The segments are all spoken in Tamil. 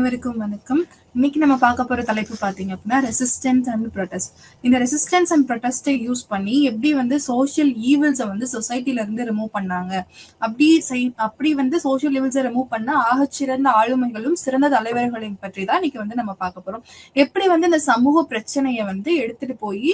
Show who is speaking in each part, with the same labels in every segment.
Speaker 1: அனைவருக்கும் வணக்கம். இன்னைக்கு நம்ம பார்க்க போற தலைப்பு பாத்தீங்க அப்படின்னா ரெசிஸ்டன்ஸ் அண்ட் ப்ரொடெஸ்ட். இந்த ரெசிஸ்டன்ஸ் அண்ட் ப்ரொடெஸ்டை யூஸ் பண்ணி எப்படி வந்து சோஷியல் ஈவில்ஸை வந்து சொசைட்டில இருந்து ரிமூவ் பண்ணாங்க, அப்படி வந்து சோஷியல் ஈவில்ஸை ரிமூவ் பண்ண ஆகச்சிறந்த ஆளுமைகளும் சிறந்த தலைவர்களையும் பற்றி தான் இன்னைக்கு வந்து நம்ம பார்க்க போறோம். எப்படி வந்து இந்த சமூக பிரச்சனையை வந்து எடுத்துட்டு போய்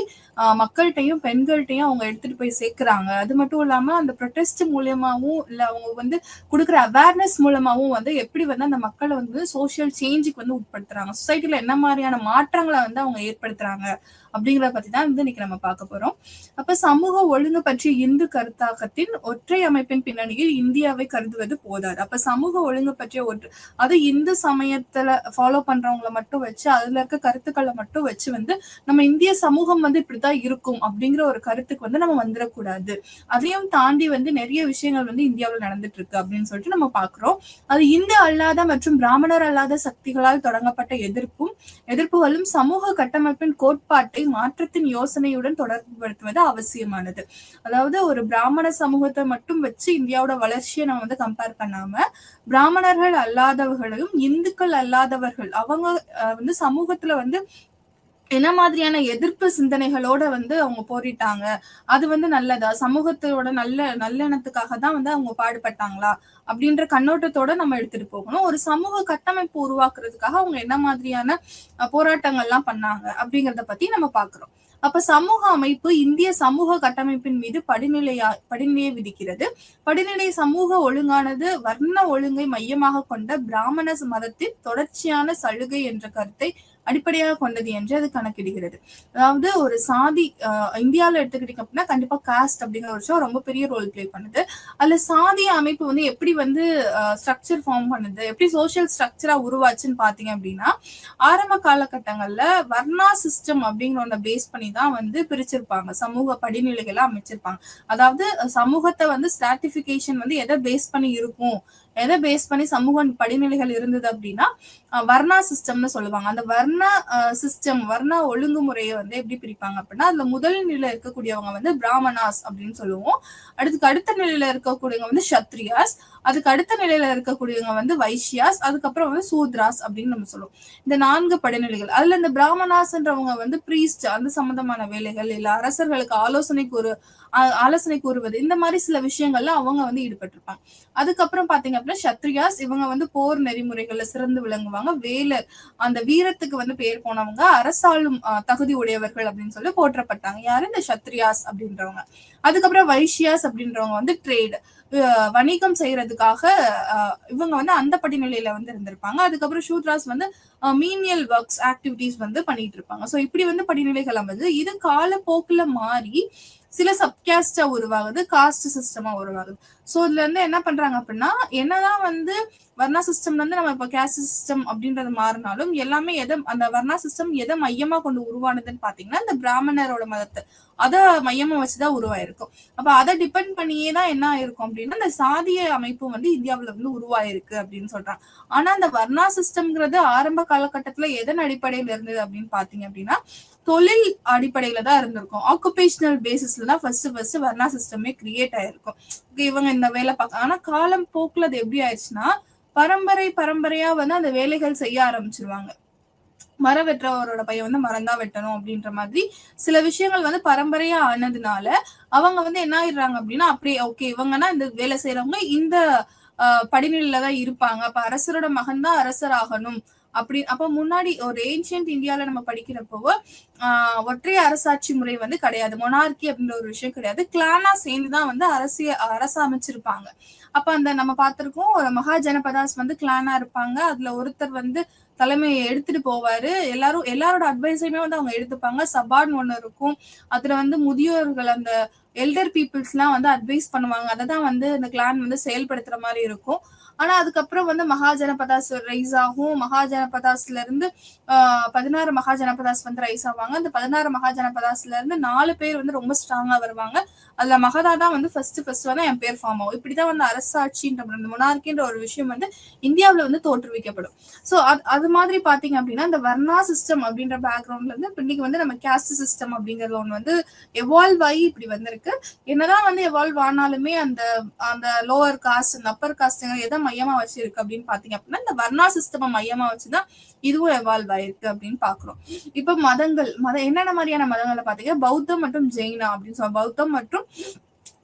Speaker 1: மக்கள்கிட்டையும் பெண்கள்கிட்டையும் அவங்க எடுத்துட்டு போய் சேர்க்கிறாங்க. அது மட்டும் இல்லாம அந்த ப்ரொடெஸ்ட் மூலியமாவும் இல்ல அவங்க வந்து கொடுக்குற அவேர்னஸ் மூலமாவும் வந்து எப்படி வந்து அந்த மக்களை வந்து சோஷியல் சேஞ்சுக்கு வந்து உட்படுத்துறாங்க, சொசைட்டில என்ன மாதிரியான மாற்றங்களை வந்து அவங்க ஏற்படுத்துறாங்க அப்படிங்கிறத பத்தி தான் வந்து இன்னைக்கு நம்ம பார்க்க போறோம். அப்ப சமூக ஒழுங்கு பற்றிய இந்து கருத்தாக்கத்தின் ஒற்றை அமைப்பின் பின்னணியில் இந்தியாவை கருதுவது போதாது. அப்ப சமூக ஒழுங்கு பற்றிய அது இந்து சமயத்துல ஃபாலோ பண்றவங்களை மட்டும் வச்சு அதுல இருக்க கருத்துக்களை மட்டும் வச்சு வந்து நம்ம இந்திய சமூகம் வந்து இப்படிதான் இருக்கும் அப்படிங்கிற ஒரு கருத்துக்கு வந்து நம்ம வந்துடக்கூடாது. அதையும் தாண்டி வந்து நிறைய விஷயங்கள் வந்து இந்தியாவில் நடந்துட்டு இருக்கு அப்படின்னு சொல்லிட்டு நம்ம பாக்குறோம். அது இந்து அல்லாத மற்றும் பிராமணர் அல்லாத சக்திகளால் தொடங்கப்பட்ட எதிர்ப்புகளும் சமூக கட்டமைப்பின் கோட்பாட்டை மாற்றத்தின் யோசனையுடன் தொடர்புபடுத்துவது அவசியமானது. அதாவது ஒரு பிராமண சமூகத்தை மட்டும் வச்சு இந்தியாவோட வளர்ச்சியை நம்ம வந்து கம்பேர் பண்ணாம பிராமணர்கள் அல்லாதவர்களையும் இந்துக்கள் அல்லாதவர்கள் அவங்க வந்து சமூகத்துல வந்து என்ன மாதிரியான எதிர்ப்பு சிந்தனைகளோட வந்து அவங்க போரிட்டாங்க, அது வந்து நல்லதா, சமூகத்தோட நல்லெண்ணத்துக்காக தான் வந்து அவங்க பாடுபட்டாங்களா அப்படின்ற கண்ணோட்டத்தோட நம்ம எடுத்துட்டு போகணும். ஒரு சமூக கட்டமைப்பு உருவாக்குறதுக்காக அவங்க என்ன மாதிரியான போராட்டங்கள்லாம் பண்ணாங்க அப்படிங்கிறத பத்தி நம்ம பாக்குறோம். அப்ப சமூக அமைப்பு இந்திய சமூக கட்டமைப்பின் மீது படிநிலையை விதிக்கிறது. படிநிலை சமூக ஒழுங்கானது வர்ண ஒழுங்கை மையமாக கொண்ட பிராமண மதத்தின் தொடர்ச்சியான சலுகை என்ற கருத்தை அடிப்படையாக கொண்டது என்று அது கணக்கிடுகிறது. அதாவது ஒரு சாதி இந்தியாவில எடுத்துக்கிட்டீங்க அப்படின்னா கண்டிப்பா காஸ்ட் அப்படிங்கிற ஒரு விஷயம் ரொம்ப பெரிய ரோல் பிளே பண்ணுது. அதுல சாதிய அமைப்பு வந்து எப்படி வந்து ஸ்ட்ரக்சர் ஃபார்ம் பண்ணுது, எப்படி சோசியல் ஸ்ட்ரக்சரா உருவாச்சுன்னு பாத்தீங்க அப்படின்னா ஆரம்ப காலகட்டங்கள்ல வர்ணா சிஸ்டம் அப்படிங்கிற ஒன்றை பேஸ் பண்ணி தான் வந்து பிரிச்சிருப்பாங்க, சமூக படிநிலைகளை அமைச்சிருப்பாங்க. அதாவது சமூகத்தை வந்து ஸ்ட்ராட்டிபிகேஷன் வந்து எதை பேஸ் பண்ணி இருக்கும், எதை பேஸ் பண்ணி சமூக படிநிலைகள் இருந்தது அப்படின்னா வர்ணா சிஸ்டம்னு சொல்லுவாங்க. அந்த வர்ணா ஒழுங்குமுறையை வந்து எப்படி பிரிப்பாங்க அப்படின்னா அதுல முதல் நிலையில இருக்கக்கூடியவங்க வந்து பிராமணாஸ் அப்படின்னு சொல்லுவோம். அடுத்த நிலையில இருக்கக்கூடியவங்க வந்து சத்ரியாஸ், அதுக்கு அடுத்த நிலையில இருக்கக்கூடியவங்க வந்து வைஷ்யாஸ், அதுக்கப்புறம் வந்து சூத்ராஸ் அப்படின்னு நம்ம சொல்லுவோம். இந்த 4 படிநிலைகள். அதுல இந்த பிராமணாஸ்ன்றவங்க வந்து பிரீஸ்ட் அந்த சம்பந்தமான வேலைகள் இல்ல அரசர்களுக்கு ஆலோசனை கூறுவது இந்த மாதிரி சில விஷயங்கள்ல அவங்க வந்து ஈடுபட்டிருப்பாங்க. அதுக்கப்புறம் பாத்தீங்க அப்படின்னா சத்ரியாஸ் இவங்க வந்து போர் நெறிமுறைகள்ல சிறந்து விளங்குவாங்க. வேலர் அந்த வீரத்துக்கு வந்து பேர் போனவங்க, அரசாளும் தகுதி உடையவர்கள் அப்படின்னு சொல்லி போற்றப்பட்டாங்க. யாரு? இந்த சத்ரியாஸ் அப்படின்றவங்க. அதுக்கப்புறம் வைஷ்யாஸ் அப்படின்றவங்க வந்து ட்ரேட் வணிகம் செய்யறதுக்காக இவங்க வந்து அந்த படிநிலையில வந்து இருந்திருப்பாங்க. அதுக்கப்புறம் சூத்ராஸ் வந்து மீனியல் ஒர்க்ஸ் ஆக்டிவிட்டிஸ் வந்து பண்ணிட்டு இருப்பாங்க. சோ இப்படி வந்து படிநிலைகள் அமைது. இது காலப்போக்குல மாறி சில சப்காஸ்டா உருவாகுது, காஸ்ட் சிஸ்டமா உருவாகுது. சோ இதுல இருந்து என்ன பண்றாங்க அப்படின்னா என்னதான் வந்து வர்ணா சிஸ்டம்ல இருந்து நம்ம இப்ப கேஸ்ட் சிஸ்டம் அப்படின்றது மாறினாலும் எல்லாமே அந்த வர்ணா சிஸ்டம் எதை மையமா கொண்டு உருவானதுன்னு பாத்தீங்கன்னா இந்த பிராமணரோட மதத்தை அதை மையமா வச்சுதான் உருவாயிருக்கும். அப்ப அதை டிபெண்ட் பண்ணியே தான் என்ன ஆயிருக்கும் அப்படின்னா இந்த சாதிய அமைப்பு வந்து இந்தியாவில வந்து உருவாயிருக்கு அப்படின்னு சொல்றாங்க. ஆனா அந்த வர்ணா சிஸ்டம்ங்கிறது ஆரம்ப காலகட்டத்துல எதன் அடிப்படையில இருந்தது அப்படின்னு பாத்தீங்க அப்படின்னா தொழில் அடிப்படையில தான் இருந்திருக்கும். ஆக்குபேஷனல் பேசிஸ்ல தான் ஃபர்ஸ்ட் வர்ணா சிஸ்டமே கிரியேட் ஆயிருக்கும். இவங்க இந்த வேலை பார்க்க. ஆனா காலம் போக்குல அது எப்படி ஆயிடுச்சுன்னா பரம்பரையா வந்து அந்த வேலைகள் செய்ய ஆரம்பிச்சிருவாங்க. மரம் வெட்டுறவரோட பையன் வந்து மரம் தான் வெட்டணும் அப்படின்ற மாதிரி சில விஷயங்கள் வந்து பரம்பரையா ஆனதுனால அவங்க வந்து என்ன ஆயிடுறாங்க அப்படின்னா அப்படியே ஓகே இவங்கன்னா இந்த வேலை செய்யறவங்க இந்த படிநிலையில தான் இருப்பாங்க, அப்ப அரசரோட மகன் தான் அரசர் ஆகணும் அப்படி. அப்ப முன்னாடி ஒரு ஏன்ஷியன்ட் இந்தியால நம்ம படிக்கிறப்போ ஒற்றை அரசாட்சி முறை வந்து கிடையாது, மொனார்கி அப்படின்ற ஒரு விஷயம் கிடையாது. கிளானா சேர்ந்துதான் வந்து அரசு அமைச்சிருப்பாங்க. அப்ப அந்த நம்ம பார்த்திருக்கோம் ஒரு மகாஜனபதாஸ் வந்து கிளானா இருப்பாங்க. அதுல ஒருத்தர் வந்து தலைமையை எடுத்துட்டு போவாரு. எல்லாரோட அட்வைஸையுமே வந்து அவங்க எடுத்துப்பாங்க. சபான்னு ஒண்ணு இருக்கும். அதுல வந்து முதியோர்கள் அந்த எல்டர் பீப்புள்ஸ் எல்லாம் வந்து அட்வைஸ் பண்ணுவாங்க. அததான் வந்து இந்த கிளான் வந்து செயல்படுத்துற மாதிரி இருக்கும். ஆனா அதுக்கப்புறம் வந்து மகாஜனபதாஸ் ரைஸ் ஆகும். மகாஜனபதாஸ்ல இருந்து 16 மகாஜனபதாஸ் வந்து ரைஸ் ஆவாங்க. அந்த 16 மகாஜனபதாஸ்ல இருந்து 4 பேர் வந்து ரொம்ப ஸ்ட்ராங்கா வருவாங்க. அதுல மகதா தான் வந்து ஃபர்ஸ்ட் வந்து என் பேர் ஃபார்ம் ஆகும். இப்படிதான் வந்து அரசாட்சின்ற மொனார்கின்ற ஒரு விஷயம் வந்து இந்தியாவில வந்து தோற்றுவிக்கப்படும். சோ அது அது மாதிரி பாத்தீங்க அப்படின்னா இந்த வர்ணா சிஸ்டம் அப்படின்ற பேக்ரவுண்ட்ல இருந்து இன்னைக்கு வந்து நம்ம கேஸ்ட் சிஸ்டம் அப்படிங்கறது ஒண்ணு வந்து எவால்வ் ஆகி இப்படி வந்திருக்கு. என்னதான் வந்து எவால்வ் ஆனாலுமே அந்த அந்த லோவர் காஸ்ட் அந்த அப்பர் காஸ்ட் எதை மையமா வச்சிருக்கு அப்படின்னு பாத்தீங்க அப்படின்னா இந்த வர்ணா சிஸ்டம் மையமா வச்சுதான் இதுவும் எவால்வ் ஆயிருக்கு அப்படின்னு பாக்குறோம். இப்ப என்னென்ன மாதிரியான மதங்களை பாத்தீங்க, பௌத்தம் மற்றும் ஜெயினா அப்படின்னு சொல்லுவாங்க. பௌத்தம் மற்றும்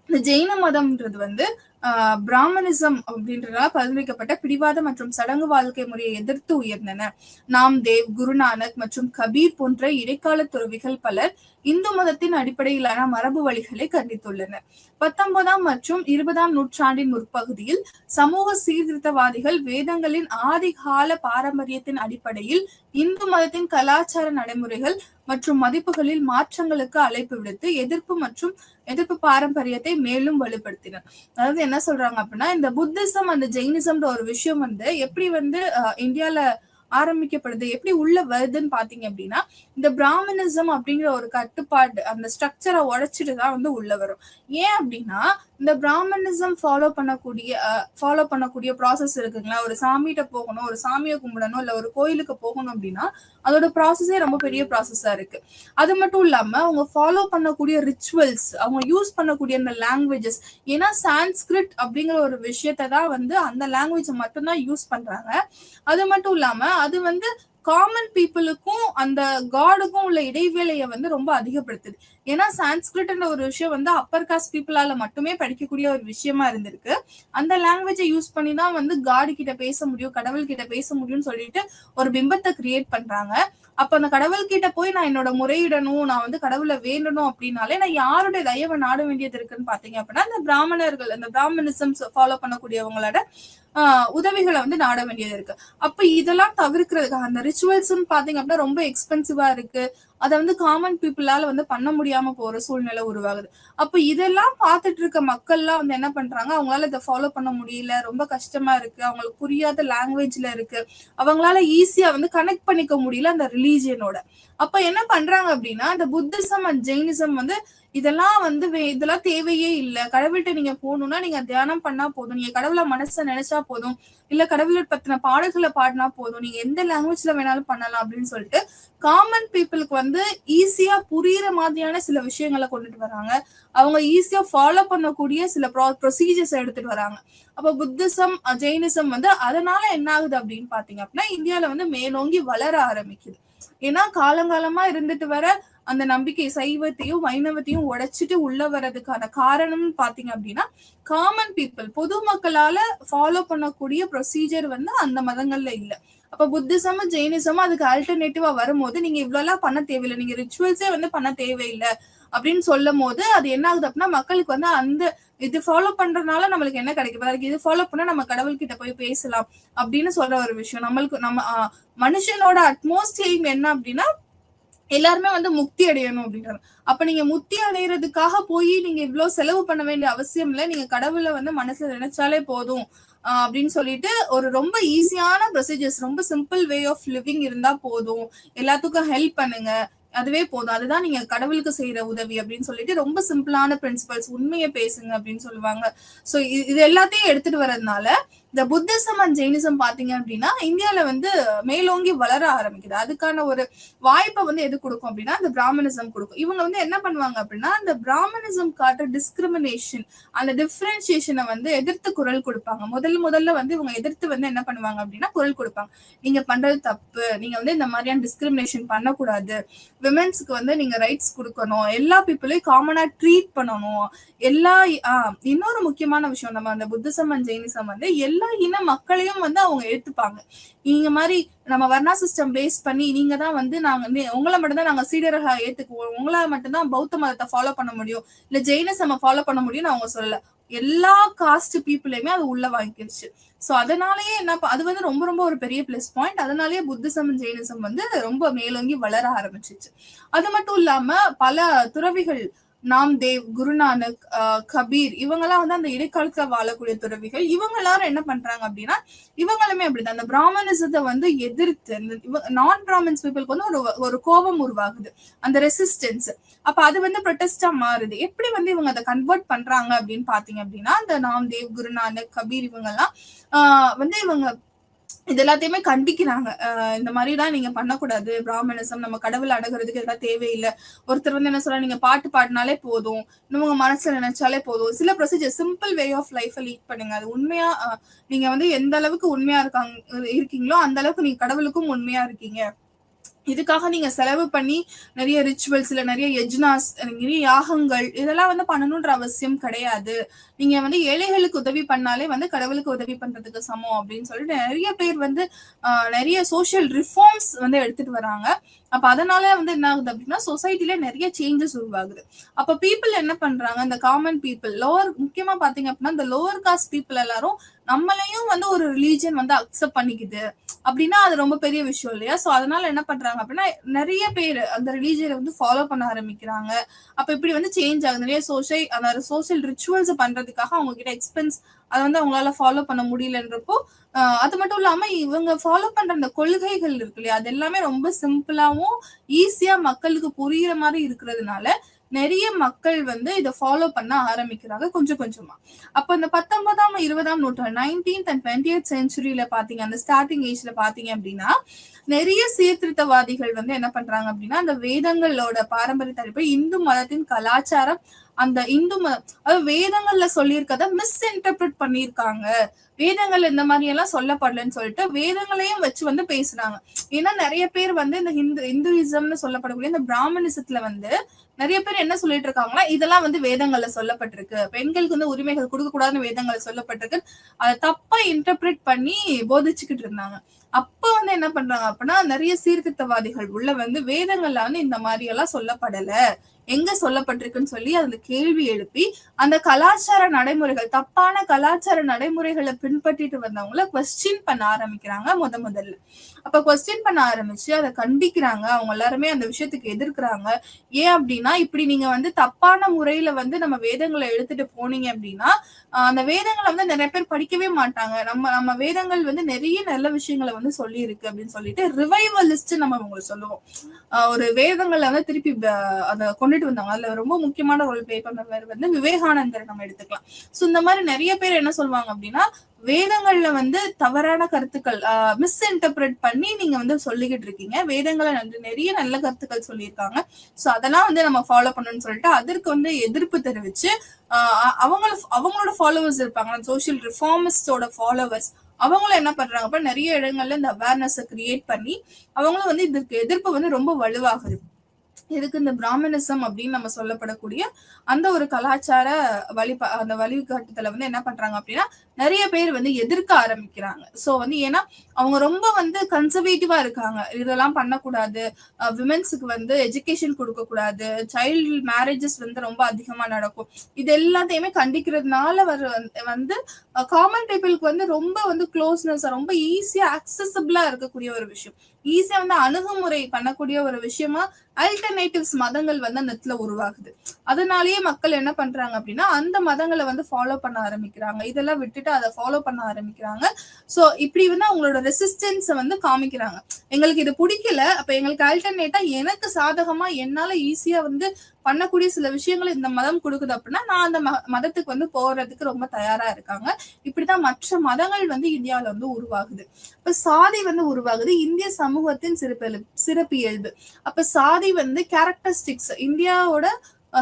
Speaker 1: இந்த ஜெயின மதம்ன்றது வந்து பிராமணிசம் அப்படின்றதால பரிந்துரைக்கப்பட்ட பிடிவாத மற்றும் சடங்கு வாழ்க்கை முறையை எதிர்த்து உயர்ந்தன. நாம்தேவ், குருநானக் மற்றும் கபீர் போன்ற இடைக்கால துறவிகள் பலர் இந்து மதத்தின் அடிப்படையிலான மரபு வழிகளை கண்டித்துள்ளனர். 19ஆம் மற்றும் 20ஆம் நூற்றாண்டின் முற்பகுதியில் சமூக சீர்திருத்தவாதிகள் வேதங்களின் ஆதிகால பாரம்பரியத்தின் அடிப்படையில் இந்து மதத்தின் கலாச்சார நடைமுறைகள் மற்றும் மதிப்புகளில் மாற்றங்களுக்கு அழைப்பு விடுத்து எதிர்ப்பு பாரம்பரியத்தை மேலும் வலுப்படுத்தினர். அதாவது என்ன சொல்றாங்க அப்படின்னா இந்த புத்திசம் அந்த ஜெயினிசம்ன்ற ஒரு விஷயம் வந்து எப்படி வந்து இந்தியால ஆரம்பிக்கப்படுது, எப்படி உள்ள வருதுன்னு பாத்தீங்க அப்படின்னா இந்த பிராமணிசம் அப்படிங்கிற ஒரு கட்டுப்பாடு அந்த ஸ்ட்ரக்சரை உடைச்சிட்டுதான் வந்து உள்ள வரும். ஏன் அப்படின்னா இந்த பிராமணிசம் ஃபாலோ பண்ணக்கூடிய ப்ராசஸ் இருக்குங்களா, ஒரு சாமிகிட்ட போகணும், ஒரு சாமியை கும்பிடணும், இல்ல ஒரு கோயிலுக்கு போகணும் அப்படின்னா அதோட ப்ராசஸே ரொம்ப பெரிய ப்ராசஸா இருக்கு. அது மட்டும் இல்லாம அவங்க ஃபாலோ பண்ணக்கூடிய ரிச்சுவல்ஸ், அவங்க யூஸ் பண்ணக்கூடிய அந்த லாங்குவேஜஸ், ஏன்னா சான்ஸ்கிரிட் அப்படிங்கிற ஒரு விஷயத்தை தான் வந்து அந்த லாங்குவேஜை மட்டும்தான் யூஸ் பண்றாங்க. அது மட்டும் இல்லாம அது வந்து காமன் பீப்புளுக்கும் அந்த காடுக்கும் உள்ள இடைவேளையை வந்து ரொம்ப அதிகப்படுத்துது. ஏன்னா சான்ஸ்கிரிட்ன்ற ஒரு விஷயம் வந்து அப்பர் காஸ்ட் பீப்புளால மட்டுமே படிக்கக்கூடிய ஒரு விஷயமா இருந்திருக்கு. அந்த லாங்குவேஜை யூஸ் பண்ணி தான் வந்து காடு கிட்ட பேச முடியும், கடவுள் கிட்ட பேச முடியும்னு சொல்லிட்டு ஒரு பிம்பத்தை கிரியேட் பண்றாங்க. அப்ப அந்த கடவுள் கிட்ட போய் நான் என்னோட முறையிடணும், நான் வந்து கடவுளை வேண்டணும் அப்படின்னாலே நான் யாருடைய தயவை நாட வேண்டியது இருக்குன்னு பாத்தீங்க அப்படின்னா இந்த பிராமணர்கள், அந்த பிராமணிசம் ஃபாலோ பண்ணக்கூடியவங்களோட உதவிகளை வந்து நாட வேண்டியது இருக்கு. அப்ப இதெல்லாம் தவிர்க்கிறதுக்காக அந்த ரிச்சுவல்ஸ் பாத்தீங்க அப்படின்னா ரொம்ப எக்ஸ்பென்சிவா இருக்கு. அதை வந்து காமன் பீப்புளால வந்து பண்ண முடியாம போற சூழ்நிலை உருவாகுது. அப்ப இதெல்லாம் பார்த்துட்டு இருக்க மக்கள்லாம் வந்து என்ன பண்றாங்க, அவங்களால இதை ஃபாலோ பண்ண முடியல, ரொம்ப கஷ்டமா இருக்கு, அவங்களுக்கு புரியாத லாங்குவேஜ்ல இருக்கு, அவங்களால ஈஸியா வந்து கனெக்ட் பண்ணிக்க முடியல அந்த ரிலீஜியனோட. அப்ப என்ன பண்றாங்க அப்படின்னா இந்த புத்திசம் அண்ட் ஜெயினிசம் வந்து இதெல்லாம் தேவையே இல்லை, கடவுள்கிட்ட நீங்க போகணும்னா நீங்க தியானம் பண்ணா போதும், நீங்க கடவுளை மனசை நினைச்சா போதும், இல்ல கடவுளை பத்தின பாடல்களை பாடினா போதும், நீங்க எந்த லாங்குவேஜ்ல வேணாலும் பண்ணலாம் அப்படின்னு சொல்லிட்டு காமன் பீப்புளுக்கு வந்து ஈஸியா புரியுற மாதிரியான சில விஷயங்களை கொண்டுட்டு வராங்க. அவங்க ஈஸியா ஃபாலோ பண்ணக்கூடிய சில ப்ரொசீஜர்ஸ் எடுத்துட்டு வராங்க. அப்ப புத்திசம் ஜெயினிசம் வந்து அதனால என்ன ஆகுது அப்படின்னு பாத்தீங்க அப்படின்னா இந்தியால வந்து மேலோங்கி வளர ஆரம்பிக்குது. ஏன்னா காலங்காலமா இருந்துட்டு வர அந்த நம்பிக்கை சைவத்தையும் வைணவத்தையும் உடைச்சிட்டு உள்ள வர்றதுக்கான காரணம் பாத்தீங்க அப்படின்னா காமன் பீப்புள் பொதுமக்களால ஃபாலோ பண்ணக்கூடிய ப்ரொசீஜர் வந்து அந்த மதங்கள்ல இல்ல. அப்ப புத்திசமும் ஜெயினிசமும் அதுக்கு ஆல்டர்னேட்டிவா வரும்போது நீங்க இவ்வளவு எல்லாம் பண்ண தேவையில்லை, நீங்க ரிச்சுவல்ஸே வந்து பண்ண தேவையில்லை அப்படின்னு சொல்லும் போது அது என்ன ஆகுது அப்படின்னா மக்களுக்கு வந்து அந்த இது ஃபாலோ பண்றதுனால நம்மளுக்கு என்ன கிடைக்கும், அதுக்கு இது ஃபாலோ பண்ணா நம்ம கடவுள் கிட்ட போய் பேசலாம் அப்படின்னு சொல்ற ஒரு விஷயம். நம்ம மனுஷனோட அட்மோஸ்ட் எய்ம் என்ன அப்படின்னா எல்லாருமே வந்து முக்தி அடையணும் அப்படின்றாங்க. அப்ப நீங்க முக்தி அடைகிறதுக்காக போய் நீங்க இவ்வளவு செலவு பண்ண வேண்டிய அவசியம் இல்லை, நீங்க கடவுளை வந்து மனசுல நினைச்சாலே போதும் அப்படின்னு சொல்லிட்டு ஒரு ரொம்ப ஈஸியான ப்ரொசீஜர்ஸ், ரொம்ப சிம்பிள் வே ஆஃப் லிவிங் இருந்தா போதும், எல்லாத்துக்கும் ஹெல்ப் பண்ணுங்க, அதுவே போதும், அதுதான் நீங்க கடவுளுக்கு செய்யற உதவி அப்படின்னு சொல்லிட்டு ரொம்ப சிம்பிளான பிரின்சிபல்ஸ், உண்மையை பேசுங்க அப்படின்னு சொல்லுவாங்க. சோ இது எல்லாத்தையும் எடுத்துட்டு வர்றதுனால இந்த புத்திசம் அண்ட் ஜெயினிசம் பாத்தீங்க அப்படின்னா இந்தியால வந்து மேலோங்கி வளர ஆரம்பிக்குது. அதுக்கான ஒரு வாய்ப்பை வந்து எது கொடுக்கும் அப்படின்னா இந்த பிராமணிசம் கொடுக்கும். இவங்க வந்து என்ன பண்ணுவாங்க அப்படின்னா இந்த பிராமணிசம் காட்டுற டிஸ்கிரிமினேஷன், அந்த டிஃபரன்சியேஷனை வந்து எதிர்த்து குரல் கொடுப்பாங்க. முதல்ல வந்து இவங்க எதிர்த்து வந்து என்ன பண்ணுவாங்க அப்படின்னா குரல் கொடுப்பாங்க. நீங்க பண்றது தப்பு, நீங்க வந்து இந்த மாதிரியான டிஸ்கிரிமினேஷன் பண்ணக்கூடாது, விமென்ஸ்க்கு வந்து நீங்க ரைட்ஸ் கொடுக்கணும், எல்லா பீப்புளையும் காமனா ட்ரீட் பண்ணணும், இன்னொரு முக்கியமான விஷயம், நம்ம அந்த புத்திசம் அண்ட் ஜெயினிசம் வந்து எல்லா இன மக்களையும் வந்து அவங்க ஏத்துப்பாங்க. நீங்க மாதிரி நம்ம வர்ணா சிஸ்டம் பேஸ் பண்ணி நீங்க தான் வந்து உங்களை மட்டும்தான் நாங்க சீடராக ஏத்துக்குவோம், உங்களால மட்டும்தான் பௌத்த மதத்தை ஃபாலோ பண்ண முடியும், இல்ல ஜெயினிசம் ஃபாலோ பண்ண முடியும்னு அவங்க சொல்லல. எல்லா காஸ்ட் பீப்புளையுமே அது உள்ள வாங்கிருச்சு. சோ அதனாலயே அது வந்து ரொம்ப ரொம்ப ஒரு பெரிய பிளஸ் பாயிண்ட். அதனாலயே புத்திசம் ஜெயினிசம் வந்து ரொம்ப மேலோங்கி வளர ஆரம்பிச்சிச்சு. அது மட்டும் இல்லாம பல துறவிகள், நாம்தேவ், குருநானக், கபீர், இவங்கெல்லாம் வந்து அந்த இடைக்காலத்துல வாழக்கூடிய துறவிகள். இவங்க எல்லாரும் என்ன பண்றாங்க அப்படின்னா இவங்களுமே அப்படிதான் அந்த பிராமணிசத்தை வந்து எதிர்த்து நான் பிராமின்ஸ் பீப்புளுக்கு வந்து ஒரு கோபம் உருவாகுது, அந்த ரெசிஸ்டன்ஸ். அப்ப அது வந்து ப்ரொடெஸ்டா மாறுது. எப்படி வந்து இவங்க அதை கன்வெர்ட் பண்றாங்க அப்படின்னு பாத்தீங்க அப்படின்னா அந்த நாம்தேவ், குருநானக், கபீர் இவங்க எல்லாம் வந்து இவங்க இது எல்லாத்தையுமே கண்டிக்கிறாங்க. இந்த மாதிரிலாம் நீங்க பண்ணக்கூடாது. பிராமணிசம் நம்ம கடவுள அணுகுறதுக்கு இதெல்லாம் தேவையில்ல. ஒருத்தர் வந்து என்ன சொல்றாங்க, நீங்க பாட்டு பாடுனாலே போதும். இன்னும் உங்க மனசுல நினைச்சாலே போதும். சில procedure simple way of life lead பண்ணுங்க. அது உண்மையா நீங்க வந்து எந்த அளவுக்கு உண்மையா இருக்கீங்களோ, அந்த அளவுக்கு நீங்க கடவுளுக்கும் உண்மையா இருக்கீங்க. இதுக்காக நீங்க செலவு பண்ணி நிறைய ரிச்சுவல்ஸ் இல்ல நிறைய யஜ்னாஸ் நிறைய யாகங்கள் இதெல்லாம் வந்து பண்ணணும்ன்ற அவசியம் கிடையாது. நீங்க வந்து ஏழைகளுக்கு உதவி பண்ணாலே வந்து கடவுளுக்கு உதவி பண்றதுக்கு சமம் அப்படின்னு சொல்லிட்டு நிறைய பேர் வந்து நிறைய சோசியல் ரிஃபார்ம்ஸ் வந்து எடுத்துட்டு வராங்க. அப்ப அதனால வந்து என்ன ஆகுது அப்படின்னா சொசைட்டில நிறைய சேஞ்சஸ் உருவாகுது. அப்ப பீப்புள் என்ன பண்றாங்க, இந்த காமன் பீப்புள் லோவர் முக்கியமா பாத்தீங்க அப்படின்னா இந்த லோவர் காஸ்ட் பீப்புள் எல்லாரும் நம்மளையும் வந்து ஒரு ரிலீஜன் வந்து அக்செப்ட் பண்ணிக்குது அப்படின்னா அது ரொம்ப பெரிய விஷயம் இல்லையா? சோ அதனால என்ன பண்றாங்க அப்படின்னா நிறைய பேர் அந்த ரிலீஜியனை வந்து ஃபாலோ பண்ண ஆரம்பிக்கிறாங்க. அப்ப இப்படி வந்து சேஞ்ச் ஆகுது. நிறைய அந்த சோசியல் ரிச்சுவல்ஸ் பண்றதுக்காக அவங்க கிட்ட எக்ஸ்பென்ஸ் அதை வந்து அவங்களால ஃபாலோ பண்ண முடியலன்றப்போ அது மட்டும் இல்லாம இவங்க ஃபாலோ பண்ற அந்த கொள்கைகள் இருக்கு இல்லையா, அது எல்லாமே ரொம்ப சிம்பிளாவும் ஈஸியா மக்களுக்கு புரியுற மாதிரி இருக்கிறதுனால நிறைய மக்கள் வந்து இதை ஃபாலோ பண்ண ஆரம்பிக்கிறாங்க கொஞ்சம் கொஞ்சமா. அப்ப இந்த 19ஆம் 20ஆம் நூற்றாண்டு 19th and 20th செஞ்சுரியில பாத்தீங்க, அந்த ஸ்டார்டிங் ஏஜ்ல பாத்தீங்க அப்படின்னா நிறைய சீர்திருத்தவாதிகள் வந்து என்ன பண்றாங்க அப்படின்னா அந்த வேதங்களோட பாரம்பரிய தலைப்பை இந்து மதத்தின் கலாச்சாரம் அந்த இந்து மதம் அதாவது வேதங்கள்ல சொல்லியிருக்கத மிஸ் இன்டர்பிரட் பண்ணியிருக்காங்க, வேதங்கள் இந்த மாதிரி எல்லாம் சொல்லப்படலன்னு சொல்லிட்டு வேதங்களையும் வச்சு வந்து பேசுறாங்க. ஏன்னா நிறைய பேர் வந்து இந்த இந்துயிசம்னு சொல்லப்படக்கூடிய இந்த பிராமணிசத்துல வந்து நிறைய பேர் என்ன சொல்லிட்டு இருக்காங்கன்னா இதெல்லாம் வந்து வேதங்கள்ல சொல்லப்பட்டிருக்கு, பெண்களுக்கு வந்து உரிமைகள் கொடுக்க கூடாதுன்னு வேதங்கள்ல சொல்லப்பட்டிருக்கு, அதை தப்பா இன்டர்பிரேட் பண்ணி போதிச்சுக்கிட்டு இருந்தாங்க. அப்ப வந்து என்ன பண்றாங்க அப்படின்னா நிறைய சீர்திருத்தவாதிகள் உள்ள வந்து வேதங்கள்ல வந்து இந்த மாதிரி எல்லாம் சொல்லப்படல, எங்க சொல்லப்பட்டிருக்குன்னு சொல்லி அந்த கேள்வி எழுப்பி அந்த கலாச்சார நடைமுறைகள் தப்பான கலாச்சார நடைமுறைகளை பின்பற்றிட்டு வந்தவங்கள கொஸ்டின் பண்ண ஆரம்பிக்கிறாங்க முதல்ல. அப்ப கொஸ்டின் பண்ண ஆரம்பிச்சு அதை கண்டிக்கிறாங்க. அவங்க எல்லாருமே அந்த விஷயத்துக்கு எதிர்க்கிறாங்க. ஏன் அப்படின்னா இப்படி நீங்க வந்து தப்பான முறையில வந்து நம்ம வேதங்களை எடுத்துட்டு போனீங்க அப்படின்னா அந்த வேதங்களை வந்து நிறைய பேர் படிக்கவே மாட்டாங்க. நம்ம நம்ம வேதங்கள் வந்து நிறைய நல்ல விஷயங்களை வந்து சொல்லி இருக்கு அப்படின்னு சொல்லிட்டு ரிவைவலிஸ்ட் நம்ம உங்களுக்கு சொல்லுவோம். ஒரு வேதங்களை வந்து திருப்பி அதை கொண்டுட்டு வந்தாங்க. அதுல ரொம்ப முக்கியமான ரோல் பிளே பண்ணவர் வந்து விவேகானந்தர் நம்ம எடுத்துக்கலாம். சோ இந்த மாதிரி நிறைய பேர் என்ன சொல்லுவாங்க அப்படின்னா வேதங்கள்ல வந்து தவறான கருத்துக்கள் மிஸ் இன்டர்பிரட் பண்ணி நீங்க வந்து சொல்லிக்கிட்டு இருக்கீங்க, வேதங்களை நிறைய நல்ல கருத்துக்கள் சொல்லியிருக்காங்க, சோ அதெல்லாம் வந்து நம்ம ஃபாலோ பண்ணணும்னு சொல்லிட்டு அதற்கு வந்து எதிர்ப்பு தெரிவிச்சு அவங்களோட ஃபாலோவர்ஸ் இருப்பாங்க, சோசியல் ரிஃபார்மிஸ்டோட ஃபாலோவர்ஸ் அவங்களும் என்ன பண்றாங்க அப்ப நிறைய இடங்கள்ல இந்த அவேர்னஸ் கிரியேட் பண்ணி அவங்களும் வந்து இதுக்கு எதிர்ப்பு வந்து ரொம்ப வலுவாகுது. இதுக்கு இந்த பிராமணிசம் அப்படின்னு நம்ம சொல்லப்படக்கூடிய அந்த ஒரு கலாச்சார அந்த வழிகாட்டுதல வந்து என்ன பண்றாங்க அப்படின்னா நிறைய பேர் வந்து எதிர்க்க ஆரம்பிக்கிறாங்க. சோ வந்து ஏன்னா அவங்க ரொம்ப வந்து கன்சர்வேட்டிவா இருக்காங்க, இதெல்லாம் பண்ணக்கூடாது, விமென்ஸுக்கு வந்து எஜுகேஷன் கொடுக்க கூடாது, சைல்டு மேரேஜஸ் வந்து ரொம்ப அதிகமா நடக்கும், இது எல்லாத்தையுமே கண்டிக்கிறதுனால வந்து காமன் பீப்புளுக்கு வந்து ரொம்ப வந்து க்ளோஸ்னஸ் ரொம்ப ஈஸியா அக்சசபிளா இருக்கக்கூடிய ஒரு விஷயம், ஈஸியா வந்து அணுகுமுறை பண்ணக்கூடிய ஒரு விஷயமா அல்டர்னேட்டிவ்ஸ் மதங்கள் வந்து அந்த இடத்துல உருவாகுது. அதனாலேயே மக்கள் என்ன பண்றாங்க அப்படின்னா அந்த மதங்களை வந்து ஃபாலோ பண்ண ஆரம்பிக்கிறாங்க, இதெல்லாம் விட்டுட்டு அதை ஃபாலோ பண்ண ஆரம்பிக்கிறாங்க. சோ இப்படி வந்து அவங்களோட ரெசிஸ்டன்ஸை வந்து காமிக்கிறாங்க. எங்களுக்கு இது பிடிக்கல, அப்ப எங்களுக்கு அல்டர்னேட்டா எனக்கு சாதகமா என்னால ஈஸியா வந்து பண்ணக்கூடிய சில விஷயங்களை இந்த மதம் கொடுக்குது அப்படின்னா நான் அந்த மதத்துக்கு வந்து போறதுக்கு ரொம்ப தயாரா இருக்காங்க. இப்படிதான் மற்ற மதங்கள் வந்து இந்தியாவில வந்து உருவாகுது. இப்ப சாதி வந்து உருவாகுது, இந்திய சமூகத்தின் சிறப்பியல்பு. அப்ப சாதி வந்து கேரக்டரிஸ்டிக்ஸ் இந்தியாவோட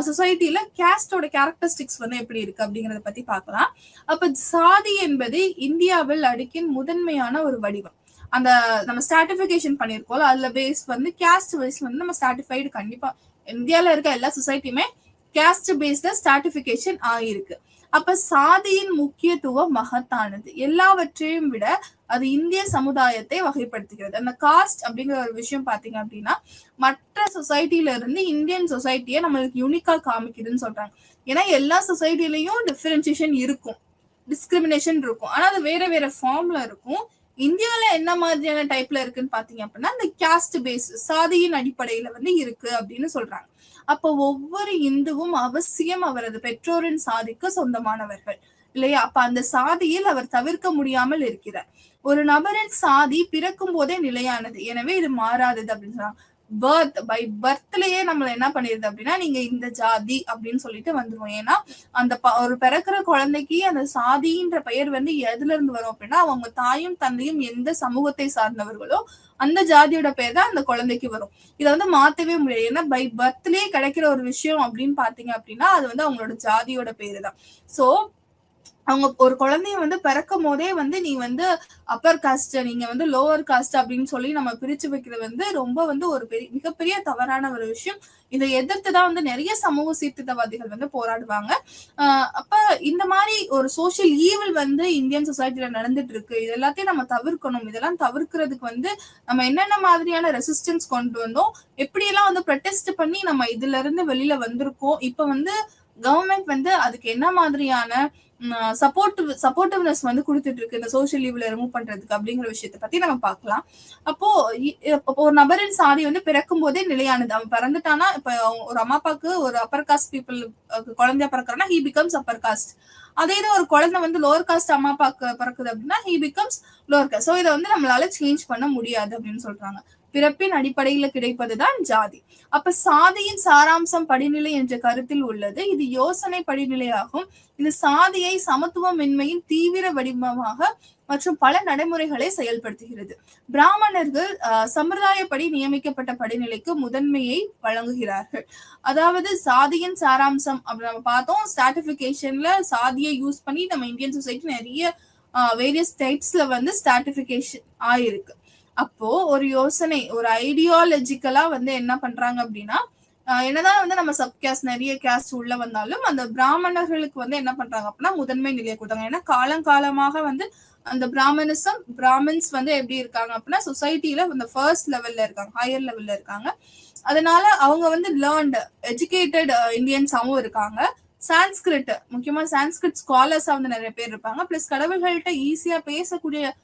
Speaker 1: சொசைட்டில கேஸ்டோட கேரக்டரிஸ்டிக்ஸ் வந்து எப்படி இருக்கு அப்படிங்கறத பத்தி பார்க்கலாம். அப்ப சாதி என்பது இந்தியாவில் அடுக்கின் முதன்மையான ஒரு வடிவம். அந்த நம்ம ஸ்ட்ராட்டிபிகேஷன் பண்ணிருக்கோம், அதுல பேஸ் வந்து கேஸ்ட் வைஸ் வந்து நம்ம ஸ்ட்ராட்டிஃபைடு கண்டிப்பா இந்தியால இருக்க எல்லா சொசைட்டியுமே கேஸ்ட் பேஸ்ட ஸ்ட்ராட்டிபிகேஷன் ஆயிருக்கு. அப்ப சாதியின் முக்கியத்துவம் மகத்தானது, எல்லாவற்றையும் விட அது இந்திய சமுதாயத்தை வகைப்படுத்துகிறது. அந்த காஸ்ட் அப்படிங்கிற ஒரு விஷயம் பாத்தீங்க அப்படின்னா மற்ற சொசைட்டில இருந்து இந்தியன் சொசைட்டியை நம்மளுக்கு யூனிக்கா காமிக்குதுன்னு சொல்றாங்க. ஏன்னா எல்லா சொசைட்டிலையும் டிஃபரன்சியேஷன் இருக்கும், டிஸ்கிரிமினேஷன் இருக்கும், ஆனா அது வேற வேற ஃபார்ம்ல இருக்கும். இந்தியால என்ன மாதிரியான டைப்ல இருக்குன்னு பாத்தீங்க அப்படின்னா இந்த கேஸ்ட் பேஸ் சாதியின் அடிப்படையில வந்து இருக்கு அப்படின்னு சொல்றாங்க. அப்ப ஒவ்வொரு இந்துவும் அவசியம் அவரது பெற்றோரின் சாதிக்கு சொந்தமானவர்கள் இல்லையா? அப்ப அந்த சாதியில் அவர் தவிர்க்க முடியாமல் இருக்கிறார். ஒரு நபரின் சாதி பிறக்கும் போதே நிலையானது, எனவே இது மாறாதது அப்படின்னு சொல்றாங்க. பர்த்லயே நம்மள என்ன பண்ணிருது அப்படின்னா, நீங்க இந்த ஜாதி அப்படின்னு சொல்லிட்டு வந்துருவோம். ஏன்னா அந்த ஒரு பிறக்கிற குழந்தைக்கு அந்த சாதின்ற பெயர் வந்து எதுல இருந்து வரும் அப்படின்னா, அவங்க தாயும் தந்தையும் எந்த சமூகத்தை சார்ந்தவர்களோ அந்த ஜாதியோட பேர் தான் அந்த குழந்தைக்கு வரும். இதை வந்து மாத்தவே முடியாது. ஏன்னா பர்த்லயே கிடைக்கிற ஒரு விஷயம் அப்படின்னு பாத்தீங்க அப்படின்னா அது வந்து அவங்களோட ஜாதியோட பேரு தான். சோ அவங்க ஒரு குழந்தைய வந்து பிறக்கும் போதே வந்து நீ வந்து அப்பர் காஸ்ட், நீங்க வந்து லோவர் காஸ்ட் அப்படின்னு சொல்லி நம்ம பிரிச்சு வைக்கிறது வந்து ரொம்ப வந்து ஒரு மிகப்பெரிய தவறான ஒரு விஷயம். இதை எதிர்த்துதான் வந்து நிறைய சமூக சீர்திருத்தவாதிகள் வந்து போராடுவாங்க. அப்ப இந்த மாதிரி ஒரு சோசியல் ஈவில் வந்து இந்தியன் சொசைட்டில நடந்துட்டு இருக்கு. இது எல்லாத்தையும் நம்ம தவிர்க்கணும். இதெல்லாம் தவிர்க்கிறதுக்கு வந்து நம்ம என்னென்ன மாதிரியான ரெசிஸ்டன்ஸ் கொண்டு வந்தோம், எப்படியெல்லாம் வந்து ப்ரொடெஸ்ட் பண்ணி நம்ம இதுல இருந்து வெளியில வந்திருக்கோம். இப்ப வந்து கவர்மெண்ட் வந்து அதுக்கு என்ன மாதிரியான சப்போர்ட்டிவ்னஸ் வந்து கொடுத்துட்டு இருக்கு இந்த சோசியல் லீவ்ல ரிமூவ் பண்றதுக்கு அப்படிங்கிற விஷயத்தை பத்தி நம்ம பார்க்கலாம். அப்போ ஒரு நபரின் சாதி வந்து பிறக்கும் போதே நிலையானது. அவன் பிறந்துட்டானா, இப்ப ஒரு அம்மா அப்பாவுக்கு ஒரு அப்பர் காஸ்ட் பீப்புள் குழந்தைய பிறக்கிறான்னா ஹி பிகம்ஸ் அப்பர் காஸ்ட். அதே இது ஒரு குழந்தை வந்து லோவர் காஸ்ட் அம்மா அப்பாக்கு பிறக்குது அப்படின்னா he becomes lower caste. So இதை வந்து நம்மளால சேஞ்ச் பண்ண முடியாது அப்படின்னு சொல்றாங்க. பிறப்பின் அடிப்படையில கிடைப்பதுதான் ஜாதி. அப்ப சாதியின் சாராம்சம் படிநிலை என்ற கருத்தில் உள்ளது. இது யோசனை படிநிலையாகும். இது சாதியை சமத்துவமின்மையின் தீவிர வடிவமாக மற்றும் பல நடைமுறைகளை செயல்படுத்துகிறது. பிராமணர்கள் சம்பிரதாயப்படி நியமிக்கப்பட்ட படிநிலைக்கு முதன்மையை வழங்குகிறார்கள். அதாவது சாதியின் சாராம்சம் அப்படி நம்ம பார்த்தோம். ஸ்ட்ராட்டிபிகேஷன்ல சாதியை யூஸ் பண்ணி நம்ம இந்தியன் சொசைட்டி நிறைய வேரியஸ் டைப்ஸ்ல வந்து ஸ்ட்ராட்டிபிகேஷன் ஆயிருக்கு. அப்போ ஒரு யோசனை, ஒரு ஐடியாலஜிக்கலா வந்து என்ன பண்றாங்க அப்படின்னா, என்னதான் வந்து நம்ம சப் கேஸ்ட் நிறைய கேஸ்ட் உள்ள வந்தாலும் அந்த பிராமணர்களுக்கு வந்து என்ன பண்றாங்க அப்படின்னா முதன்மை நிலையை கொடுத்தாங்க. ஏன்னா காலங்காலமாக வந்து அந்த பிராமின்ஸ் வந்து எப்படி இருக்காங்க அப்படின்னா சொசைட்டில இந்த ஃபர்ஸ்ட் லெவல்ல இருக்காங்க, ஹையர் லெவல்ல இருக்காங்க. அதனால அவங்க வந்து லேர்ன்டு எஜுகேட்டட் இந்தியன்ஸாவும் இருக்காங்க. சான்ஸ்கிரிட், முக்கியமா சான்ஸ்கிரிட் ஸ்காலர்ஸா வந்து நிறைய பேர் இருப்பாங்க. பிளஸ் கடவுள்கள்கிட்ட ஈஸியா பேசக்கூடிய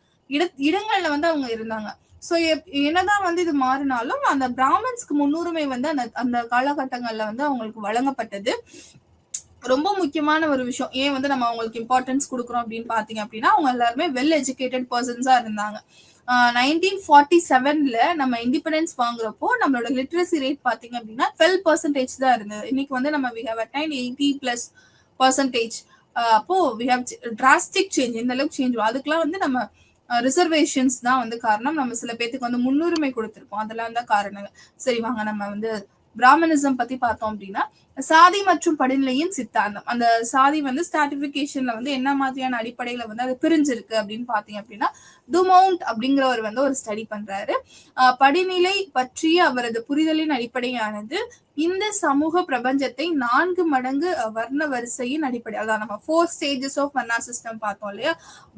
Speaker 1: இடங்கள்ல வந்து அவங்க இருந்தாங்க. சோ என்னதான் வந்து இது மாறினாலும் அந்த பிராமன்ஸ்க்கு முன்னுரிமை வந்து அந்த காலகட்டங்கள்ல வந்து அவங்களுக்கு வழங்கப்பட்டது. ரொம்ப முக்கியமான ஒரு விஷயம். ஏன் வந்து நம்ம அவங்களுக்கு இம்பார்ட்டன்ஸ் கொடுக்குறோம் அப்படின்னு பாத்தீங்க அப்படின்னா அவங்க எல்லாருமே வெல் எஜுகேட்டட் பர்சன்ஸா இருந்தாங்க. 1947ல நம்ம இண்டிபெண்டன்ஸ் வாங்குறப்போ நம்மளோட லிட்ரஸி ரேட் பாத்தீங்க அப்படின்னா 12% தான் இருந்தது. இன்னைக்கு வந்து நம்ம we have attained 80+%. அப்போ we have drastic change. இந்த அளவுக்கு சேஞ்ச். அதுக்கெல்லாம் வந்து நம்ம ரிசர்வேஷன்ஸ் தான் வந்து காரணம். நம்ம சில பேத்துக்கு வந்து முன்னுரிமை கொடுத்திருக்கோம், அதெல்லாம் தான் காரணங்கள். சரி வாங்க நம்ம வந்து பிராமணிசம் பத்தி பார்த்தோம் அப்படின்னா சாதி மற்றும் படிநிலையின் சித்தாந்தம். அந்த சாதி வந்து ஸ்ட்ராட்டிபிகேஷன்ல வந்து என்ன மாதிரியான அடிப்படையில வந்து அது பிரிஞ்சிருக்கு அப்படின்னு பாத்தீங்க அப்படின்னா டுமவுண்ட் அப்படிங்கிறவர் வந்து ஒரு ஸ்டடி பண்றாரு. படிநிலை பற்றிய அவரது புரிதலின் அடிப்படையானது இந்த சமூக பிரபஞ்சத்தை 4 மடங்கு வர்ண வரிசையின் அடிப்படை, அதான் நம்ம 4 stages ஆஃப் வர்ணா சிஸ்டம் பார்த்தோம் இல்லையா,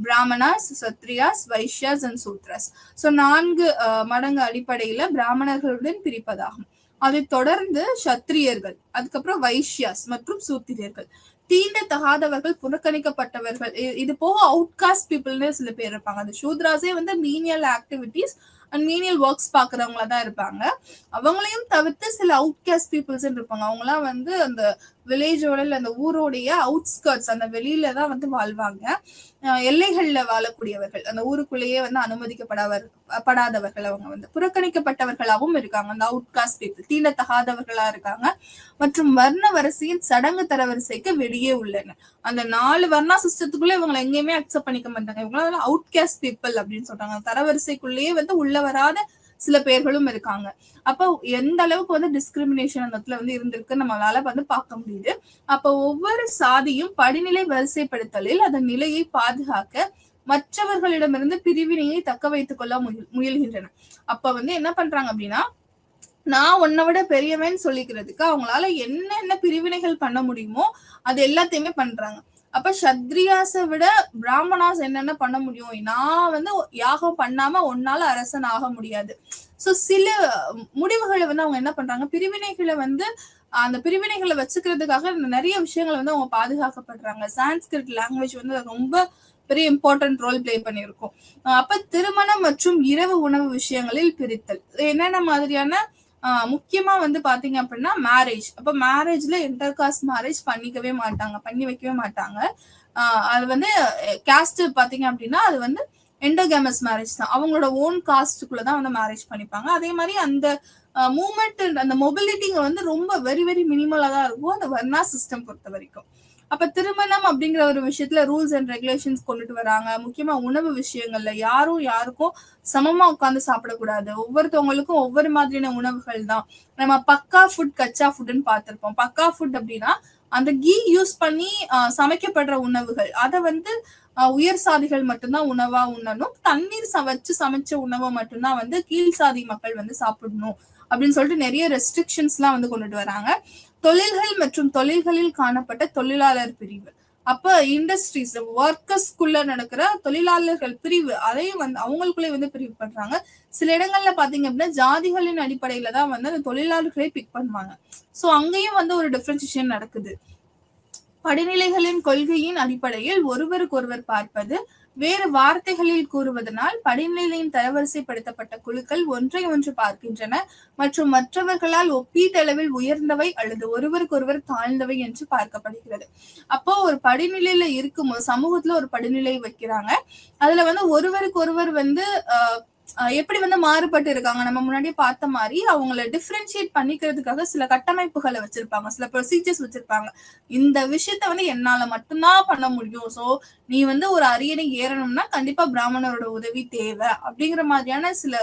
Speaker 1: பிராமணாஸ், சத்ரியாஸ், வைஷ்யாஸ் அண்ட் சூத்ராஸ். ஸோ 4 மடங்கு அடிப்படையில பிராமணர்களுடன் பிரிப்பதாகும். அதை தொடர்ந்து சத்திரியர்கள், அதுக்கப்புறம் வைஷ்யாஸ் மற்றும் சூத்திரியர்கள், தீண்ட தகாதவர்கள், புறக்கணிக்கப்பட்டவர்கள், இது போக அவுட்காஸ்ட் பீப்புள்னு சில பேர் இருப்பாங்க. அந்த சூத்ராஸே வந்து menial activities and menial works பாக்குறவங்களா தான் இருப்பாங்க. அவங்களையும் தவிர்த்து சில அவுட்காஸ்ட் பீப்புள்ஸ் இருப்பாங்க. அவங்கலாம் வந்து அந்த வில்லேஜோட இல்ல அந்த ஊரோடைய அவுட்ஸ்கர்ட்ஸ், அந்த வெளியில தான் வந்து வாழ்வாங்க. எல்லைகள்ல வாழக்கூடியவர்கள், அந்த ஊருக்குள்ளேயே வந்து அனுமதிக்கப்படாதவர்கள், அவங்க வந்து புறக்கணிக்கப்பட்டவர்களாகவும் இருக்காங்க. அந்த அவுட்காஸ்ட் பீப்புள் தீண்டத்தகாதவர்களா இருக்காங்க. மற்றும் வர்ண வரிசையின் சடங்கு தரவரிசைக்கு வெளியே உள்ளன. அந்த 4 வர்ணா சிஸ்டத்துக்குள்ள இவங்களை எங்கேயுமே அக்செப்ட் பண்ணிக்க மாட்டாங்க. இவங்களால அவுட்காஸ்ட் பீப்புள் அப்படின்னு சொல்றாங்க. தரவரிசைக்குள்ளேயே வந்து உள்ள வராத சில பேர்களும் இருக்காங்க. அப்ப எந்த அளவுக்கு வந்து டிஸ்கிரிமினேஷன் அந்த இடத்துல வந்து இருந்திருக்கு நம்மளால வந்து பார்க்க முடியுது. அப்ப ஒவ்வொரு சாதியும் படிநிலை வரிசைப்படுத்தலில் அதன் நிலையை பாதுகாக்க மற்றவர்களிடமிருந்து பிரிவினையை தக்க வைத்துக் கொள்ள முயல்கின்றன. அப்ப வந்து என்ன பண்றாங்க அப்படின்னா, நான் உன்னை விட பெரியவன் சொல்லிக்கிறதுக்கு அவங்களால என்னென்ன பிரிவினைகள் பண்ண முடியுமோ அது எல்லாத்தையுமே பண்றாங்க. அப்ப சத்ரியாஸை விட பிராமணாஸ் என்னென்ன பண்ண முடியும், நான் வந்து யாகம் பண்ணாம உன்னால அரசன் ஆக முடியாது. சோ சில முடிவுகளை வந்து அவங்க என்ன பண்றாங்க, பிரிவினைகளை வந்து அந்த பிரிவினைகளை வச்சுக்கிறதுக்காக நிறைய விஷயங்கள் வந்து அவங்க பாதுகாக்கப்படுறாங்க. சான்ஸ்கிரிட் லாங்குவேஜ் வந்து ரொம்ப பெரிய இம்பார்ட்டன்ட் ரோல் பிளே பண்ணியிருக்கும். அப்ப திருமணம் மற்றும் இரவு உணவு விஷயங்களில் பிரித்தல் என்னென்ன மாதிரியான முக்கியமா வந்து பாத்தீங்க அப்படின்னா மேரேஜ். அப்ப மேரேஜ்ல இன்டர்காஸ்ட் மேரேஜ் பண்ணிக்கவே மாட்டாங்க, பண்ணி வைக்கவே மாட்டாங்க. அது வந்து கேஸ்ட் பாத்தீங்க அப்படின்னா அது வந்து எண்டோகேமஸ் மேரேஜ் தான். அவங்களோட ஓன் காஸ்ட்டுக்குள்ள தான் வந்து மேரேஜ் பண்ணிப்பாங்க. அதே மாதிரி அந்த மூமெண்ட் அந்த மொபிலிட்டிங்க வந்து ரொம்ப வெரி வெரி மினிமலா தான் இருக்கும் அந்த வர்ணா சிஸ்டம் பொறுத்த வரைக்கும். அப்ப திருமணம் அப்படிங்கிற ஒரு விஷயத்துல ரூல்ஸ் அண்ட் ரெகுலேஷன்ஸ் கொண்டுட்டு வராங்க. முக்கியமா உணவு விஷயங்கள்ல யாரும் யாருக்கும் சமமா உட்கார்ந்து சாப்பிடக்கூடாது. ஒவ்வொருத்தவங்களுக்கும் ஒவ்வொரு மாதிரியான உணவுகள் தான். நம்ம பக்கா ஃபுட், கச்சா ஃபுட்னு பார்த்திருப்போம். பக்கா ஃபுட் அப்படின்னா அந்த கீ யூஸ் பண்ணி சமைக்கப்படுற உணவுகள். அதை வந்து உயர் சாதிகள் மட்டும்தான் உணவா உண்ணணும். தண்ணீர் வச்சு சமைச்ச உணவை மட்டும்தான் வந்து கீழ் சாதி மக்கள் வந்து சாப்பிடணும் அப்படின்னு சொல்லிட்டு நிறைய ரெஸ்ட்ரிக்ஷன்ஸ் எல்லாம் வந்து கொண்டுட்டு வராங்க. தொழில்கள் மற்றும் தொழில்களில் காணப்பட்ட தொழிலாளர் பிரிவு. அப்ப இண்டஸ்ட்ரீஸ் ஒர்க்கர்ஸ்குள்ள நடக்கிற தொழிலாளர்கள் பிரிவு அதையும் வந்து அவங்களுக்குள்ளே வந்து பிரிவு பண்றாங்க. சில இடங்கள்ல பாத்தீங்க அப்படின்னா ஜாதிகளின் அடிப்படையில தான் வந்து அந்த தொழிலாளர்களை பிக் பண்ணுவாங்க. சோ அங்கேயும் வந்து ஒரு டிஃபரன்சியேஷன் நடக்குது. படிநிலைகளின் கொள்கையின் அடிப்படையில் ஒருவருக்கொருவர் பார்ப்பது, வேறு வார்த்தைகளில் கூறுவதனால் படிநிலையின் தரவரிசைப்படுத்தப்பட்ட குழுக்கள் ஒன்றை ஒன்று பார்க்கின்றன மற்றும் மற்றவர்களால் ஒப்பீட்டளவில் உயர்ந்தவை அல்லது ஒருவருக்கொருவர் தாழ்ந்தவை என்று பார்க்கப்படுகிறது. அப்போ ஒரு படிநிலையில இருக்கும்போது சமூகத்துல ஒரு படிநிலை வைக்கிறாங்க. அதுல வந்து ஒருவருக்கு ஒருவர் வந்து எப்படி வந்து மாறுபட்டு இருக்காங்க. நம்ம முன்னாடியே பார்த்த மாதிரி அவங்கள டிஃபரன்ஷியேட் பண்ணிக்கிறதுக்காக சில கட்டமைப்புகளை வச்சிருப்பாங்க, சில ப்ரொசீஜர்ஸ் வச்சிருப்பாங்க. இந்த விஷயத்த வந்து என்னால மட்டும்தான் பண்ண முடியும். சோ நீ வந்து ஒரு அரியணை ஏறணும்னா கண்டிப்பா பிராமணரோட உதவி தேவை அப்படிங்கிற மாதிரியான சில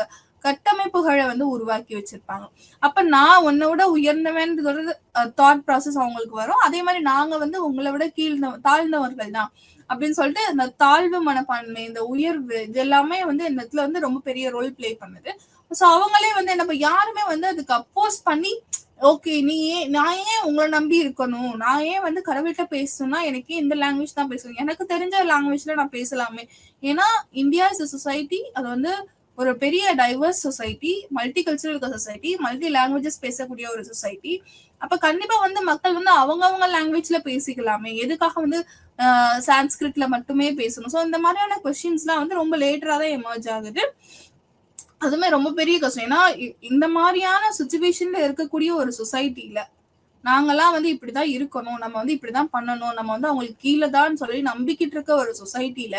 Speaker 1: கட்டமைப்புகளை வந்து உருவாக்கி வச்சிருப்பாங்க. அப்ப நான் உன்னோட உயர்ந்தவன்றதோட தாட் ப்ராசஸ் அவங்களுக்கு வரும். அதே மாதிரி நாங்க வந்து உங்களை விட தாழ்ந்தவர்கள் தான் அப்படின்னு சொல்லிட்டு அந்த தாழ்வு மனப்பான்மை, இந்த உயர்வு, இது எல்லாமே வந்து இந்த இடத்துல வந்து ரொம்ப பெரிய ரோல் பிளே பண்ணுது. சோ அவங்களே வந்து நம்ம யாருமே வந்து அதுக்கு அப்போஸ் பண்ணி ஓகே நான் ஏன் உங்களை நம்பி இருக்கணும், நான் ஏன் வந்து கடவுள்கிட்ட பேசணும்னா எனக்கு இந்த லாங்குவேஜ் தான் பேசணும், எனக்கு தெரிஞ்ச லாங்குவேஜ்ல நான் பேசலாமே. ஏன்னா இந்தியா இஸ் சொசைட்டி, அது வந்து ஒரு பெரிய டைவர்ஸ் சொசைட்டி, மல்டி கல்ச்சரல் இருக்க சொசைட்டி, மல்டி லாங்குவேஜஸ் பேசக்கூடிய ஒரு சொசைட்டி. அப்ப கண்டிப்பா வந்து மக்கள் வந்து அவங்க லாங்குவேஜ்ல பேசிக்கலாமே, எதுக்காக வந்து சான்ஸ்கிரிட்ல மட்டுமே பேசணும். ஸோ இந்த மாதிரியான கொஸ்டின்ஸ்லாம் வந்து ரொம்ப லேட்டரா தான் எமர்ஜ் ஆகுது. அதுவுமே ரொம்ப பெரிய கஷ்டம். ஏன்னா இந்த மாதிரியான சுச்சுவேஷன்ல இருக்கக்கூடிய ஒரு சொசைட்டில நாங்கெல்லாம் வந்து இப்படிதான் இருக்கணும், நம்ம வந்து இப்படிதான் பண்ணணும், நம்ம வந்து அவங்களுக்கு கீழே தான் சொல்லி நம்பிக்கிட்டு இருக்க ஒரு சொசைட்டில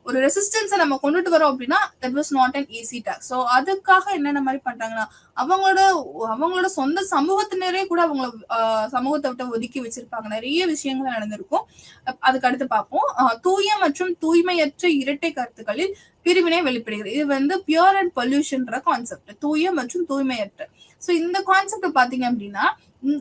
Speaker 1: ஒரு ரெசிஸ்டன்ஸை நம்ம கொண்டுட்டு வரோம் அப்படின்னா that was not an easy task. So அதுக்காக என்னென்ன மாதிரி பண்றாங்கன்னா அவங்களோட சொந்த சமூகத்தினரே கூட அவங்க சமூகத்தை விட்டு ஒதுக்கி வச்சிருப்பாங்க. நிறைய விஷயங்கள் நடந்திருக்கும். அதுக்கு அடுத்து பார்ப்போம். தூய மற்றும் தூய்மையற்ற இரட்டை கருத்துக்களில் பிரிவினை வெளிப்படுகிறது. இது வந்து பியூர் அண்ட் பொல்யூஷன்ற கான்செப்ட், தூய மற்றும் தூய்மையற்ற. ஸோ இந்த கான்செப்ட் பாத்தீங்க அப்படின்னா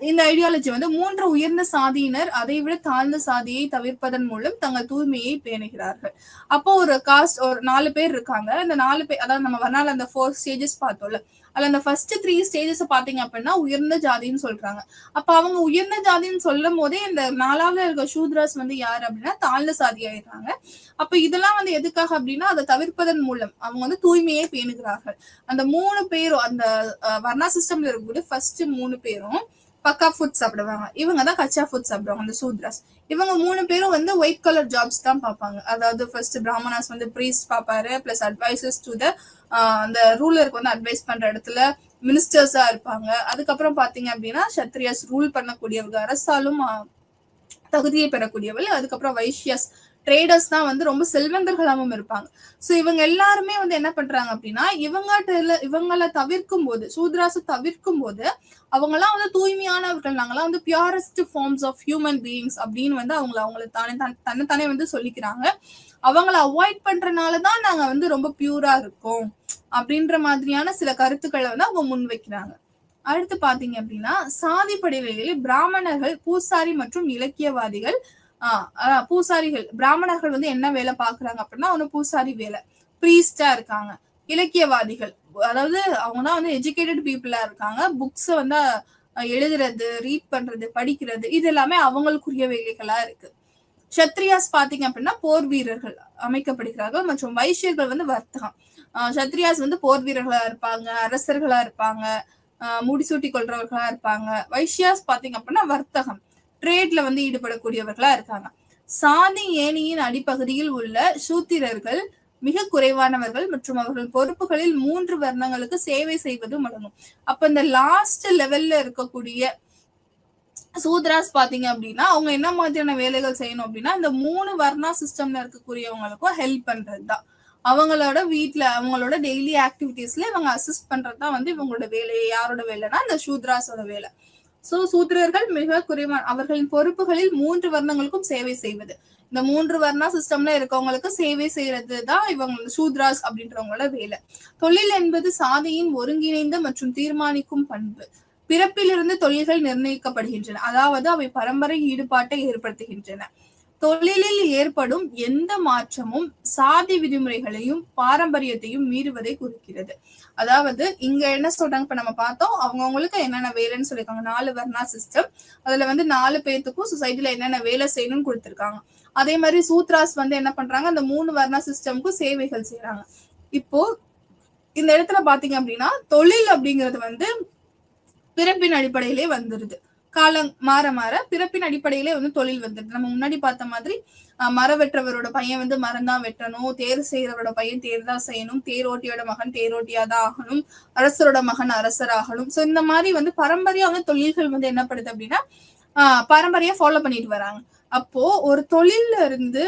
Speaker 1: இந்த ஐடியாலஜி வந்து 3 உயர்ந்த சாதியினர் அதை விட தாழ்ந்த சாதியை தவிர்ப்பதன் மூலம் தங்கள் தூய்மையை பேணுகிறார்கள். அப்போ ஒரு காஸ்ட் ஒரு 4 பேர் இருக்காங்க. இந்த 4 பேர், அதாவது நம்ம வரனால அந்த 4 ஸ்டேஜஸ் பார்த்தோம்ல, அதுல அந்த ஃபர்ஸ்ட் 3 ஸ்டேஜஸ் பாத்தீங்க அப்படின்னா உயர்ந்த ஜாதின்னு சொல்றாங்க. அப்ப அவங்க உயர்ந்த ஜாதின்னு சொல்லும் போதே இந்த 4வது இருக்க சூத்ராஸ் வந்து யாரு அப்படின்னா தாழ்ந்த சாதி ஆயிடுறாங்க. அப்ப இதெல்லாம் வந்து எதுக்காக அப்படின்னா அதை தவிர்ப்பதன் மூலம் அவங்க வந்து தூய்மையை பேணுகிறார்கள். அந்த 3 பேரும் அந்த வர்ணா சிஸ்டம்ல இருக்கக்கூடிய ஃபர்ஸ்ட் 3 பேரும் பக்கா ஃபுட் சாப்பிடுவாங்க. இவங்க தான் கச்சா ஃபுட் சாப்பிடுவாங்க, அந்த சூத்ராஸ். இவங்க 3 பேரும் வந்து ஒயிட் கலர் ஜாப்ஸ் தான் பார்ப்பாங்க. அதாவது ஃபர்ஸ்ட் பிராமணாஸ் வந்து பிரீஸ்ட் பார்ப்பாரு, பிளஸ் அட்வைசர்ஸ் டு த அந்த ரூலருக்கு வந்து அட்வைஸ் பண்ற இடத்துல மினிஸ்டர்ஸா இருப்பாங்க. அதுக்கப்புறம் பாத்தீங்க அப்படின்னா சத்ரியாஸ் ரூல் பண்ணக்கூடியவங்க, அரசாலும் தகுதியை பெறக்கூடியவள். அதுக்கப்புறம் வைஷ்யாஸ் ட்ரேடர்ஸ் தான் வந்து ரொம்ப செல்வந்தர்களாகவும் இருப்பாங்க. சோ இவங்க எல்லாருமே வந்து என்ன பண்றாங்க அப்படின்னா இவங்களை தவிர்க்கும் போது, சூத்ராச தவிர்க்கும் போது அவங்கெல்லாம் வந்து தூய்மையானவர்கள், நாங்கெல்லாம் வந்து purest forms of human beings அப்படின்னு வந்து அவங்களை தன்னைத்தானே வந்து சொல்லிக்கிறாங்க. அவங்கள அவாய்ட் பண்றதுனாலதான் நாங்க வந்து ரொம்ப பியூரா இருக்கோம் அப்படின்ற மாதிரியான சில கருத்துக்களை வந்து அவங்க முன் வைக்கிறாங்க. அடுத்து பாத்தீங்க அப்படின்னா சாதி படிநிலையில் பிராமணர்கள், பூசாரி மற்றும் இலக்கியவாதிகள். பூசாரிகள், பிராமணர்கள் வந்து என்ன வேலை பாக்குறாங்க அப்படின்னா ஒண்ணு பூசாரி வேலை, பிரீஸ்டா இருக்காங்க. இலக்கியவாதிகள், அதாவது அவங்கதான் வந்து எஜுகேட்டட் பீப்புளா இருக்காங்க. புக்ஸ் வந்து எழுதுறது, ரீட் பண்றது, படிக்கிறது, இது எல்லாமே அவங்களுக்குரிய வேலைகளா இருக்கு. சத்ரியாஸ் பாத்தீங்க அப்படின்னா போர் வீரர்கள் அமைக்கப்படுகிறார்கள் மற்றும் வைசியர்கள் வந்து வர்த்தகம். சத்ரியாஸ் வந்து போர் வீரர்களா இருப்பாங்க, அரசர்களா இருப்பாங்க, முடிசூட்டி கொள்றவர்களா இருப்பாங்க. வைஷ்யாஸ் பாத்தீங்க அப்படின்னா வர்த்தகம், ட்ரேட்ல வந்து ஈடுபடக்கூடியவர்களா இருக்காங்க. சாதி ஏணியின் அடிப்பகுதியில் உள்ள சூத்திரர்கள் மிக குறைவானவர்கள் மற்றும் அவர்கள் பொறுப்புகளில் 3 வர்ணங்களுக்கு சேவை செய்வதும் அடங்கும். அப்ப இந்த லாஸ்ட் லெவல்ல இருக்கக்கூடிய சூத்ராஸ் பாத்தீங்க அப்படின்னா அவங்க என்ன மாதிரியான வேலைகள் செய்யணும் அப்படின்னா இந்த 3 வர்ணா சிஸ்டம்ல இருக்கக்கூடியவங்களுக்கும் ஹெல்ப் பண்றதுதான். அவங்களோட வீட்டுல அவங்களோட டெய்லி ஆக்டிவிட்டிஸ்ல இவங்க அசிஸ்ட் பண்றதுதான் வந்து இவங்களோட வேலையை. யாரோட வேலைன்னா இந்த சூத்ராஸோட வேலை. சோ சூத்திரர்கள் மிக குறைவான அவர்களின் பொறுப்புகளில் 3 வர்ணங்களுக்கும் சேவை செய்வது. இந்த 3 வர்ணா சிஸ்டம்ல இருக்கவங்களுக்கு சேவை செய்யறதுதான் இவங்க சூத்ராஸ் அப்படின்றவங்களோட வேலை. தொழில் என்பது சாதியின் ஒருங்கிணைந்த மற்றும் தீர்மானிக்கும் பண்பு. பிறப்பிலிருந்து தொழில்கள் நிர்ணயிக்கப்படுகின்றன, அதாவது அவை பரம்பரை ஈடுபாட்டை ஏற்படுத்துகின்றன. தொழிலில் ஏற்படும் எந்த மாற்றமும் சாதி விதிமுறைகளையும் பாரம்பரியத்தையும் மீறுவதை குறிக்கிறது. அதாவது இங்க என்ன சொல்றாங்க, இப்ப நம்ம பார்த்தோம் அவங்கவுங்களுக்கு என்னென்ன வேலைன்னு சொல்லியிருக்காங்க. 4 வர்ணா சிஸ்டம், அதுல வந்து 4 பேத்துக்கும் சொசைட்டில என்னென்ன வேலை செய்யணும்னு கொடுத்திருக்காங்க. அதே மாதிரி சூத்ராஸ் வந்து என்ன பண்றாங்க, அந்த 3 வர்ணா சிஸ்டம்க்கும் சேவைகள் செய்யறாங்க. இப்போ இந்த இடத்துல பாத்தீங்க அப்படின்னா தொழில் அப்படிங்கிறது வந்து பிறப்பின் அடிப்படையிலே வந்துருது. காலம் மாற மாற பிறப்பின் அடிப்படையிலே வந்து தொழில் வந்துருது. நம்ம முன்னாடி பார்த்த மாதிரி மரம் வெற்றவரோட பையன் வந்து மரம் தான் வெட்டணும், தேர் செய்யறவரோட பையன் தேர் தான் செய்யணும், தேரோட்டியோட மகன் தேரோட்டியாதான் ஆகணும், அரசரோட மகன் அரசர் ஆகணும். சோ இந்த மாதிரி வந்து பரம்பரையா வந்து தொழில்கள் வந்து என்ன படுது அப்படின்னா பாரம்பரியா ஃபாலோ பண்ணிட்டு வராங்க. அப்போ ஒரு தொழில்ல இருந்து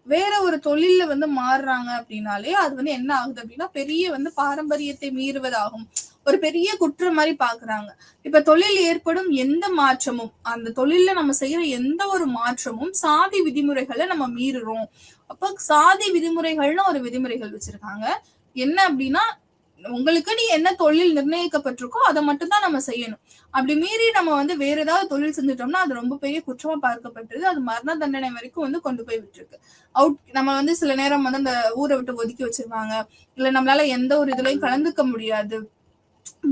Speaker 1: வேற ஒரு தொழில்ல வந்து மாறுறாங்க அப்படின்னாலே அது வந்து என்ன ஆகுது அப்படின்னா பெரிய வந்து பாரம்பரியத்தை மீறுவதாகும், ஒரு பெரிய குற்றம் மாதிரி பாக்குறாங்க. இப்ப தொழில் ஏற்படும் எந்த மாற்றமும், அந்த தொழில்ல நம்ம செய்யற எந்த ஒரு மாற்றமும் சாதி விதிமுறைகளை நம்ம மீறுறோம். அப்ப சாதி விதிமுறைகள்னு ஒரு விதிமுறைகள் வச்சிருக்காங்க. என்ன அப்படின்னா உங்களுக்கு நீ என்ன தொழில் நிர்ணயிக்கப்பட்டிருக்கோ அதை மட்டும் தான் நம்ம செய்யணும். அப்படி மீறி நம்ம வந்து வேற ஏதாவது தொழில் செஞ்சுட்டோம்னா அது ரொம்ப பெரிய குற்றமா பார்க்கப்பட்டது. அது மரண தண்டனை வரைக்கும் வந்து கொண்டு போய் விட்டுருக்கு. நம்ம வந்து சில நேரம் வந்து அந்த ஊரை விட்டு ஒதுக்கி வச்சிருவாங்க, இல்ல நம்மளால எந்த ஒரு இதுலயும் கலந்துக்க முடியாது.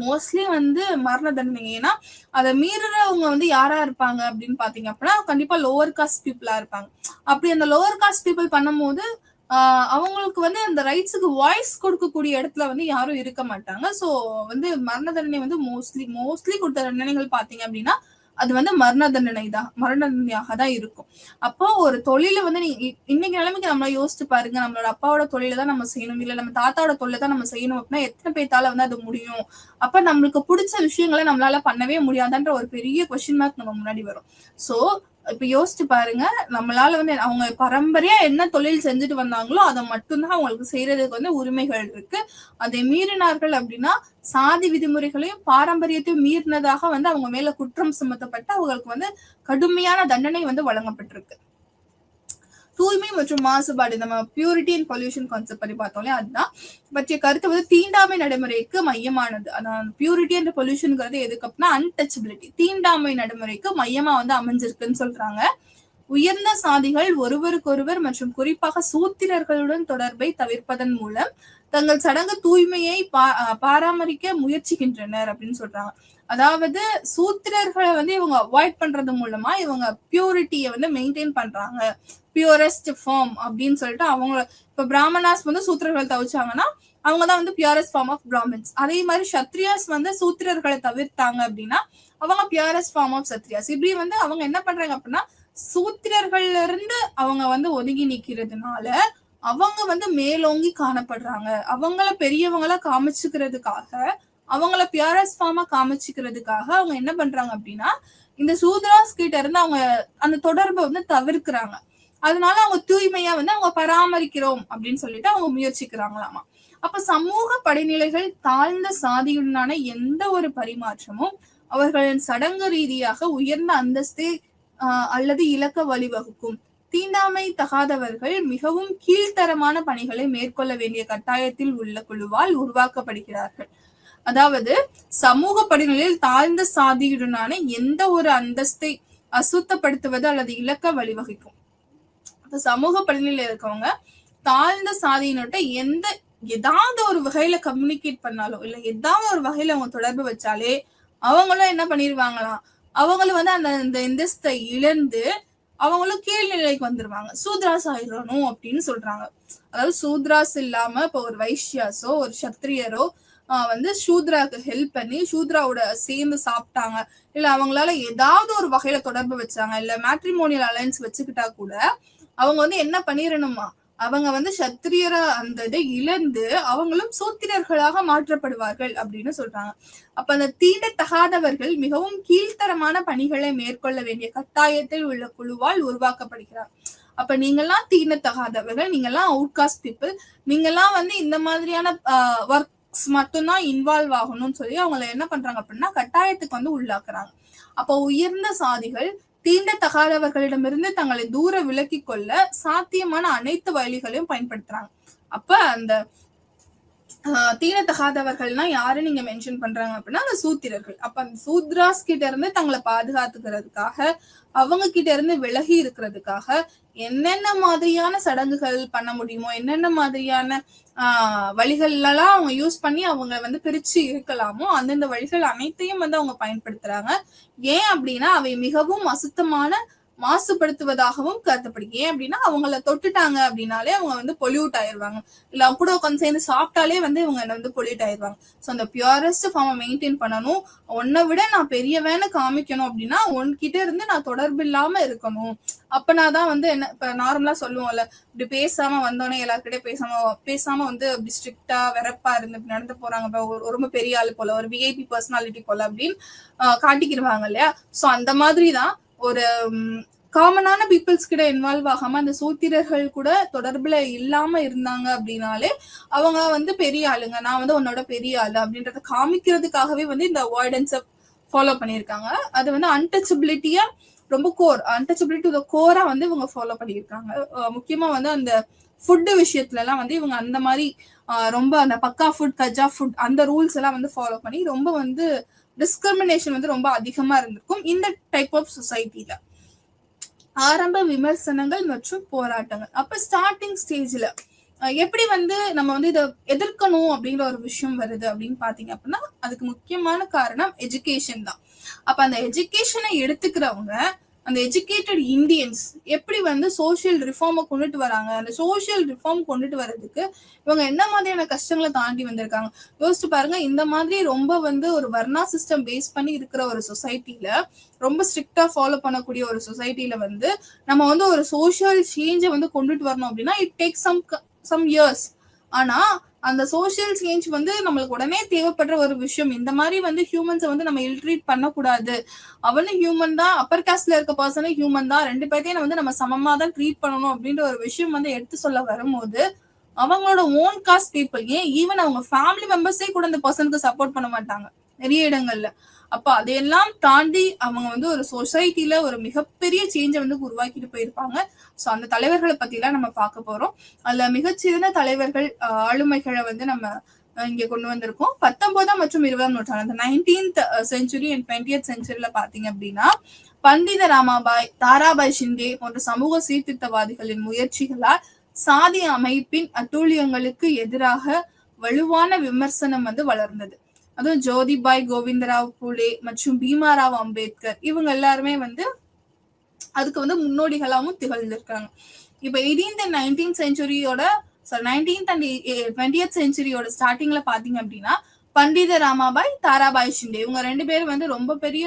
Speaker 1: மோஸ்ட்லி வந்து மரண தண்டனை. ஏன்னா அதை மீறுறவங்க வந்து யாரா இருப்பாங்க அப்படின்னு பாத்தீங்க அப்படின்னா கண்டிப்பா லோவர் காஸ்ட் பீப்புளா இருப்பாங்க. அப்படி அந்த லோவர் காஸ்ட் பீப்புள் பண்ணும் போது அவங்களுக்கு வந்து அந்த ரைட்ஸுக்கு வாய்ஸ் கொடுக்கக்கூடிய இடத்துல வந்து யாரும் இருக்க மாட்டாங்க. சோ வந்து மரண தண்டனை வந்து மோஸ்ட்லி கொடுத்த தண்டனைகள் பாத்தீங்க அப்படின்னா அது வந்து மரண தண்டனையாக தான் இருக்கும். அப்போ ஒரு தொழில வந்து நீங்க இன்னைக்கு நிலைமைக்கு நம்மள யோசிச்சு பாருங்க, நம்மளோட அப்பாவோட தொழில தான் நம்ம செய்யணும், இல்ல நம்ம தாத்தாவோட தொழில தான் நம்ம செய்யணும் அப்படின்னா எத்தனை பேத்தால வந்து அது முடியும்? அப்ப நம்மளுக்கு பிடிச்ச விஷயங்களை நம்மளால பண்ணவே முடியாதுன்ற ஒரு பெரிய கொஸ்டின் மார்க் நம்ம முன்னாடி வரும். சோ இப்ப யோசிச்சு பாருங்க, நம்மளால வந்து அவங்க பரம்பரையா என்ன தொழில் செஞ்சுட்டு வந்தாங்களோ அதை மட்டும்தான் அவங்களுக்கு செய்யறதுக்கு வந்து உரிமைகள் இருக்கு. அதை மீறினார்கள் அப்படின்னா சாதி விதிமுறைகளையும் பாரம்பரியத்தையும் மீறினதாக வந்து அவங்க மேல குற்றம் சுமத்தப்பட்டு அவங்களுக்கு வந்து கடுமையான தண்டனை வந்து வழங்கப்பட்டிருக்கு. தூய்மை மற்றும் மாசுபாடு, நம்ம பியூரிட்டி அண்ட் பொல்யூஷன் கான்செப்ட் பத்தி பார்த்தோம்ல, அதுதான் பற்றிய கருத்து வந்து தீண்டாமை நடைமுறைக்கு மையமானது. அதான் பியூரிட்டி அண்ட் பொல்யூஷன்ங்கிறது எதுக்கு அப்படின்னா அன்டச்சபிலிட்டி, தீண்டாமை நடைமுறைக்கு மையமா வந்து அமைஞ்சிருக்குன்னு சொல்றாங்க. உயர்ந்த சாதிகள் ஒருவருக்கொருவர் மற்றும் குறிப்பாக சூத்திரர்களுடன் தொடர்பை தவிர்ப்பதன் மூலம் தங்கள் சடங்கு தூய்மையை பராமரிக்க முயற்சிக்கின்றனர் அப்படின்னு சொல்றாங்க. அதாவது சூத்திரர்களை வந்து இவங்க அவாய்ட் பண்றது மூலமா இவங்க பியூரிட்டியை வந்து மெயின்டைன் பண்றாங்க. பியூரஸ்ட் ஃபார்ம் அப்படின்னு சொல்லிட்டு அவங்க இப்ப பிராமணாஸ் வந்து சூத்திரர்கள் தவிச்சாங்கன்னா அவங்கதான் வந்து பியூரஸ்ட் ஃபார்ம் ஆஃப் பிராமின்ஸ். அதே மாதிரி சத்ரியாஸ் வந்து சூத்திரர்களை தவிர்த்தாங்க அப்படின்னா அவங்க பியூரஸ்ட் ஃபார்ம் ஆஃப் சத்ரியாஸ். இப்படி வந்து அவங்க என்ன பண்றாங்க அப்படின்னா சூத்திரர்கள்ல இருந்து அவங்க வந்து ஒதுங்கி நிக்கிறதுனால அவங்க வந்து மேலோங்கி காணப்படுறாங்க. அவங்கள பெரியவங்கள காமிச்சுக்கிறதுக்காக, அவங்கள பியூரஸ்ட் ஃபார்மா காமிச்சுக்கிறதுக்காக அவங்க என்ன பண்றாங்க அப்படின்னா இந்த சூத்ராஸ் கிட்ட இருந்து அவங்க அந்த தொடர்பை வந்து தவிர்க்கிறாங்க. அதனால அவங்க தூய்மையா வந்து அவங்க பராமரிக்கிறோம் அப்படின்னு சொல்லிட்டு அவங்க முயற்சிக்கிறாங்களாமா. அப்ப சமூக படிநிலைகள் தாழ்ந்த சாதியுடனான எந்த ஒரு பரிமாற்றமும் அவர்களின் சடங்கு ரீதியாக உயர்ந்த அந்தஸ்தை அல்லது இலக்க வழிவகுக்கும். தீண்டாமை தகாதவர்கள் மிகவும் கீழ்த்தரமான பணிகளை மேற்கொள்ள வேண்டிய கட்டாயத்தில் உள்ள குழுவால் உருவாக்கப்படுகிறார்கள். அதாவது சமூக படிநிலையில் தாழ்ந்த சாதியுடனான எந்த ஒரு அந்தஸ்தை அசுத்தப்படுத்துவது அல்லது இலக்க வழிவகுக்கும். சமூக படிநிலையில இருக்கவங்க தாழ்ந்த சாதியினோட ஏதாவது ஒரு வகையில கம்யூனிகேட் பண்ணாலும் இல்ல ஏதாவது ஒரு வகையில அவங்க தொடர்பு வச்சாலே அவங்களும் என்ன பண்ணிருவாங்களாம், அவங்களும் வந்து அந்த இந்தஸ்தை இழந்து அவங்களும் கீழ்நிலைக்கு வந்துருவாங்க, சூத்ராஸ் ஆயிடணும் அப்படின்னு சொல்றாங்க. அதாவது சூத்ராஸ் இல்லாம இப்ப ஒரு வைஷ்யாஸோ ஒரு சத்திரியரோ வந்து சூத்ராக்கு ஹெல்ப் பண்ணி சூத்ராவோட சேர்ந்து சாப்பிட்டாங்க, இல்ல அவங்களால ஏதாவது ஒரு வகையில தொடர்பு வச்சாங்க, இல்ல மேட்ரிமோனியல் அலையன்ஸ் வச்சுக்கிட்டா கூட அவங்க வந்து என்ன பண்ணிடணுமா, அவங்க வந்து சத்திரியர அந்த இதை இழந்து அவங்களும் சூத்திரர்களாக மாற்றப்படுவார்கள் அப்படின்னு சொல்றாங்க. அப்ப அந்த தீண்டத்தகாதவர்கள் மிகவும் கீழ்த்தரமான பணிகளை மேற்கொள்ள வேண்டிய கட்டாயத்தில் உள்ள குழுவால் உருவாக்கப்படுகிறார். அப்ப நீங்கெல்லாம் தீண்டத்தகாதவர்கள், நீங்கெல்லாம் அவுட்காஸ்ட் பீப்புள், நீங்கெல்லாம் வந்து இந்த மாதிரியான ஒர்க்ஸ் மட்டும்தான் இன்வால்வ் ஆகணும்னு சொல்லி அவங்கள என்ன பண்றாங்க அப்படின்னா கட்டாயத்துக்கு வந்து உள்ளாக்குறாங்க. அப்போ உயர்ந்த சாதிகள் தீண்டத்தகாதவர்களிடமிருந்து தங்களை தூர விலக்கி கொள்ள சாத்தியமான அனைத்து வழிகளையும் பயன்படுத்துறாங்க. அப்ப அந்த தீண்டத்தகாதவர்கள்னா யாரு நீங்க மென்ஷன் பண்றாங்க அப்படின்னா அந்த சூத்திரர்கள். அப்ப அந்த சூத்ராஸ் கிட்ட இருந்து தங்களை பாதுகாத்துக்கிறதுக்காக, அவங்க கிட்ட இருந்து விலகி இருக்கிறதுக்காக என்னென்ன மாதிரியான சடங்குகள் பண்ண முடியுமோ, என்னென்ன மாதிரியான வழிகள் எல்லாம் அவங்க யூஸ் பண்ணி அவங்க வந்து பிரிச்சு இருக்கலாமோ அந்தந்த வழிகள் அனைத்தையும் வந்து அவங்க பயன்படுத்துறாங்க. ஏன் அப்படின்னா அவை மிகவும் அசுத்தமான மாசுபடுத்துவதாகவும் கருதப்படுது. ஏன் அப்படின்னா அவங்கள தொட்டுட்டாங்க அப்படின்னாலே அவங்க வந்து பொல்யூட் ஆயிருவாங்க. இல்ல கூட உட்காந்து சேர்ந்து சாப்பிட்டாலே வந்து இவங்க வந்து பொல்யூட் ஆயிருவாங்க. ஸோ அந்த பியூரஸ்ட் ஃபார்மை மெயின்டைன் பண்ணணும். உன்னை விட நான் பெரியவன்னு காமிக்கணும் அப்படின்னா உன்கிட்ட இருந்து நான் தொடர்பு இல்லாம இருக்கணும். அப்பனாதான் வந்து என்ன இப்ப நார்மலா சொல்லுவோம்ல, இப்படி பேசாம வந்தோடனே எல்லாருக்கிட்டே பேசாம வந்து அப்படி ஸ்ட்ரிக்டா வெறப்பா இருந்து நடந்து போறாங்க, ரொம்ப பெரிய ஆளு போல, ஒரு விஐபி பர்சனாலிட்டி போல அப்படின்னு காட்டிக்கிடுவாங்க இல்லையா. ஸோ அந்த மாதிரிதான் ஒரு காமனான பீப்புள்ஸ் கிட்ட இன்வால்வ் ஆகாம அந்த சூத்திரர்கள் கூட தொடர்புல இல்லாம இருந்தாங்க அப்படின்னாலே அவங்க வந்து பெரிய ஆளுங்க, நான் வந்து உன்னோட பெரிய ஆளு அப்படின்றத காமிக்கிறதுக்காகவே வந்து இந்த அவாய்டன்ஸை ஃபாலோ பண்ணியிருக்காங்க. அது வந்து அன்டச்சபிலிட்டியா ரொம்ப அன்டச்சபிலிட்டி கோரா வந்து இவங்க ஃபாலோ பண்ணியிருக்காங்க. முக்கியமா வந்து அந்த ஃபுட்டு விஷயத்துல எல்லாம் வந்து இவங்க அந்த மாதிரி ரொம்ப அந்த பக்கா ஃபுட், கஜா ஃபுட் அந்த ரூல்ஸ் எல்லாம் வந்து ஃபாலோ பண்ணி ரொம்ப வந்து டிஸ்கிரிமினேஷன் வந்து ரொம்ப அதிகமா இருந்திருக்கும் இந்த டைப் ஆஃப் சொசைட்டில. ஆரம்ப விமர்சனங்கள் மற்றும் போராட்டங்கள். அப்ப ஸ்டார்டிங் ஸ்டேஜ்ல எப்படி வந்து நம்ம வந்து இதை எதிர்க்கணும் அப்படிங்கிற ஒரு விஷயம் வருது அப்படின்னு பாத்தீங்க அப்படின்னா அதுக்கு முக்கியமான காரணம் எஜுகேஷன் தான். அப்ப அந்த எஜுகேஷனை எடுத்துக்கிறவங்க, அந்த எஜுகேட்டட் இந்தியன்ஸ் எப்படி வந்து சோசியல் ரிஃபார்மை கொண்டுட்டு வராங்க, அந்த சோசியல் ரிஃபார்ம் கொண்டுட்டு வர்றதுக்கு இவங்க என்ன மாதிரியான கஷ்டங்களை தாண்டி வந்திருக்காங்க யோசிச்சு பாருங்க. இந்த மாதிரி ரொம்ப வந்து ஒரு வர்ணா சிஸ்டம் பேஸ் பண்ணி இருக்கிற ஒரு சொசைட்டில, ரொம்ப ஸ்ட்ரிக்டா ஃபாலோ பண்ணக்கூடிய ஒரு சொசைட்டில வந்து நம்ம வந்து ஒரு சோசியல் சேஞ்சை வந்து கொண்டுட்டு வரணும் அப்படின்னா இட் டேக்ஸ் சம் இயர்ஸ். ஆனா அந்த சோசியல் சேஞ்ச் வந்து நம்மளுக்கு உடனே தேவைப்படுற ஒரு விஷயம். இந்த மாதிரி வந்து ஹியூமன்ஸை வந்து நம்ம இல்ட்ரீட் பண்ணக்கூடாது, அவனும் ஹியூமன் தான், அப்பர் காஸ்ட்ல இருக்க பர்சனும் ஹியூமன் தான், ரெண்டு பேர்த்தையும் வந்து நம்ம சமமா தான் ட்ரீட் பண்ணணும் அப்படின்ற ஒரு விஷயம் வந்து எடுத்து சொல்ல வரும்போது அவங்களோட ஓன் காஸ்ட் பீப்புள், ஏன் ஈவன் அவங்க ஃபேமிலி மெம்பர்ஸே கூட அந்த பர்சனுக்கு சப்போர்ட் பண்ண மாட்டாங்க நிறைய இடங்கள்ல. அப்ப அதையெல்லாம் தாண்டி அவங்க வந்து ஒரு சொசைட்டில ஒரு மிகப்பெரிய சேஞ்சை வந்து உருவாக்கிட்டு போயிருப்பாங்க. சோ அந்த தலைவர்களை பத்தி எல்லாம் நம்ம பார்க்க போறோம். அதுல மிகச்சிறந்த தலைவர்கள் ஆளுமைகளை வந்து நம்ம இங்க கொண்டு வந்திருக்கோம். 19ஆம் மற்றும் 20ஆம் நூற்றாண்டு, 19th செஞ்சுரி அண்ட் 20th செஞ்சுரியில பாத்தீங்க அப்படின்னா பண்டித ராமாபாய், தாராபாய் ஷிண்டே போன்ற சமூக சீர்திருத்தவாதிகளின் முயற்சிகளால் சாதி அமைப்பின் அட்டூழியங்களுக்கு எதிராக வலுவான விமர்சனம் வந்து வளர்ந்தது. அதுவும் ஜோதிபாய், கோவிந்தராவ் பூலே மற்றும் பீமாராவ் அம்பேத்கர் இவங்க எல்லாருமே வந்து அதுக்கு வந்து முன்னோடிகளாகவும் திகழ்ந்திருக்காங்க. இப்ப 18th and 19th செஞ்சுரியோட 19th and 20th செஞ்சுரியோட ஸ்டார்டிங்ல பாத்தீங்க அப்படின்னா பண்டித ராமாபாய், தாராபாய் ஷிண்டே இவங்க ரெண்டு பேரும் வந்து ரொம்ப பெரிய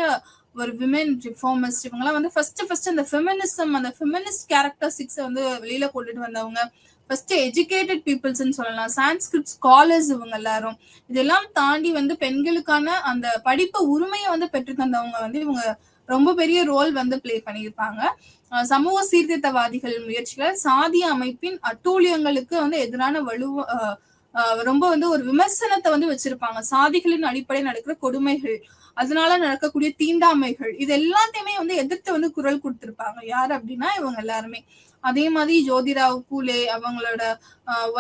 Speaker 1: ஒரு விமென் ரிஃபார்மிஸ்ட். இவங்கெல்லாம் வந்து ஃபர்ஸ்ட் அந்த ஃபெமினிசம், அந்த ஃபெமினிஸ்ட் கேரக்டரிஸ்டிக்ஸை வந்து வெளியில கொண்டுட்டு வந்தவங்க. ஃபர்ஸ்ட் எஜுகேட்டட் பீப்புள்ஸ்ன்னு சொல்லலாம், சான்ஸ்கிரிட் ஸ்காலர்ஸ் இவங்க எல்லாரும். இதெல்லாம் தாண்டி வந்து பெண்களுக்கான அந்த படிப்பு உரிமையை வந்து பெற்று தந்தவங்க வந்து இவங்க ரொம்ப பெரிய ரோல் வந்து பிளே பண்ணியிருப்பாங்க. சமூக சீர்திருத்தவாதிகள் முயற்சிகள் சாதிய அமைப்பின் அட்டூழியங்களுக்கு வந்து எதிரான ரொம்ப வந்து ஒரு விமர்சனத்தை வந்து வச்சிருப்பாங்க. சாதிகளின் அடிப்படையில் நடக்கிற கொடுமைகள், அதனால நடக்கக்கூடிய தீண்டாமைகள், இது எல்லாத்தையுமே வந்து எதிர்த்து வந்து குரல் கொடுத்திருப்பாங்க. யாரு அப்படின்னா இவங்க எல்லாருமே. அதே மாதிரி ஜோதிராவ் பூலே, அவங்களோட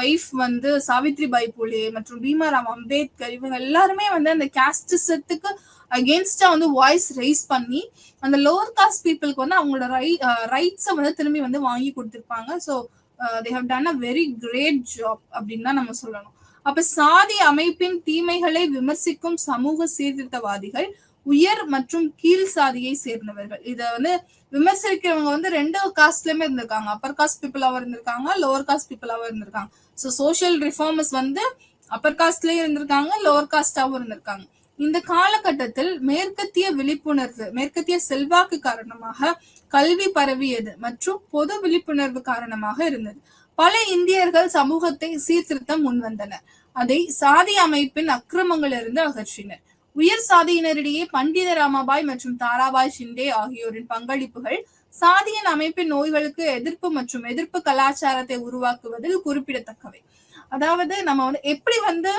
Speaker 1: ஒய்ஃப் வந்து சாவித்ரிபாய் பூலே மற்றும் பீமாராவ் அம்பேத்கர் இவங்க எல்லாருமே வந்து அந்த கேஸ்டிசத்துக்கு அகேன்ஸ்டா வந்து வாய்ஸ் ரைஸ் பண்ணி அந்த லோவர் காஸ்ட் பீப்புளுக்கு வந்து அவங்களோட ரைட்ஸை வந்து திரும்பி வந்து வாங்கி கொடுத்திருப்பாங்க. So they have done a very great job அப்படின்னு தான் நம்ம சொல்லணும். அப்ப சாதி அமைப்பின் தீமைகளை விமர்சிக்கும் சமூக சீர்திருத்தவாதிகள் உயர் மற்றும் கீழ் சாதியை சேர்ந்தவர்கள். இத வந்து விமர்சிக்கிறவங்க வந்து ரெண்டு காஸ்ட்லயுமே இருந்திருக்காங்க, அப்பர் காஸ்ட் பீப்புளாவும் இருந்திருக்காங்க, லோவர் காஸ்ட் பீப்புளாவும் இருந்திருக்காங்க. ஸோ சோசியல் ரிஃபார்மர்ஸ் வந்து அப்பர் காஸ்ட்லயும் இருந்திருக்காங்க, லோவர் காஸ்டாவும் இருந்திருக்காங்க. இந்த காலகட்டத்தில் மேற்கத்திய விழிப்புணர்வு, மேற்கத்திய செல்வாக்கு காரணமாக கல்வி பரவியது மற்றும் பொது விழிப்புணர்வு காரணமாக இருந்தது. பல இந்தியர்கள் சமூகத்தை சீர்திருத்த முன்வந்தனர், அதை சாதி அமைப்பின் அக்கிரமங்களிலிருந்து அகற்றினர். உயர் சாதியினரிடையே பண்டித ராமாபாய் மற்றும் தாராபாய் ஷிண்டே ஆகியோரின் பங்களிப்புகள் சாதியின் அமைப்பின் நோய்களுக்கு எதிர்ப்பு மற்றும் எதிர்ப்பு கலாச்சாரத்தை உருவாக்குவதில் குறிப்பிடத்தக்கவை. அதாவது நம்ம வந்து எப்படி வந்து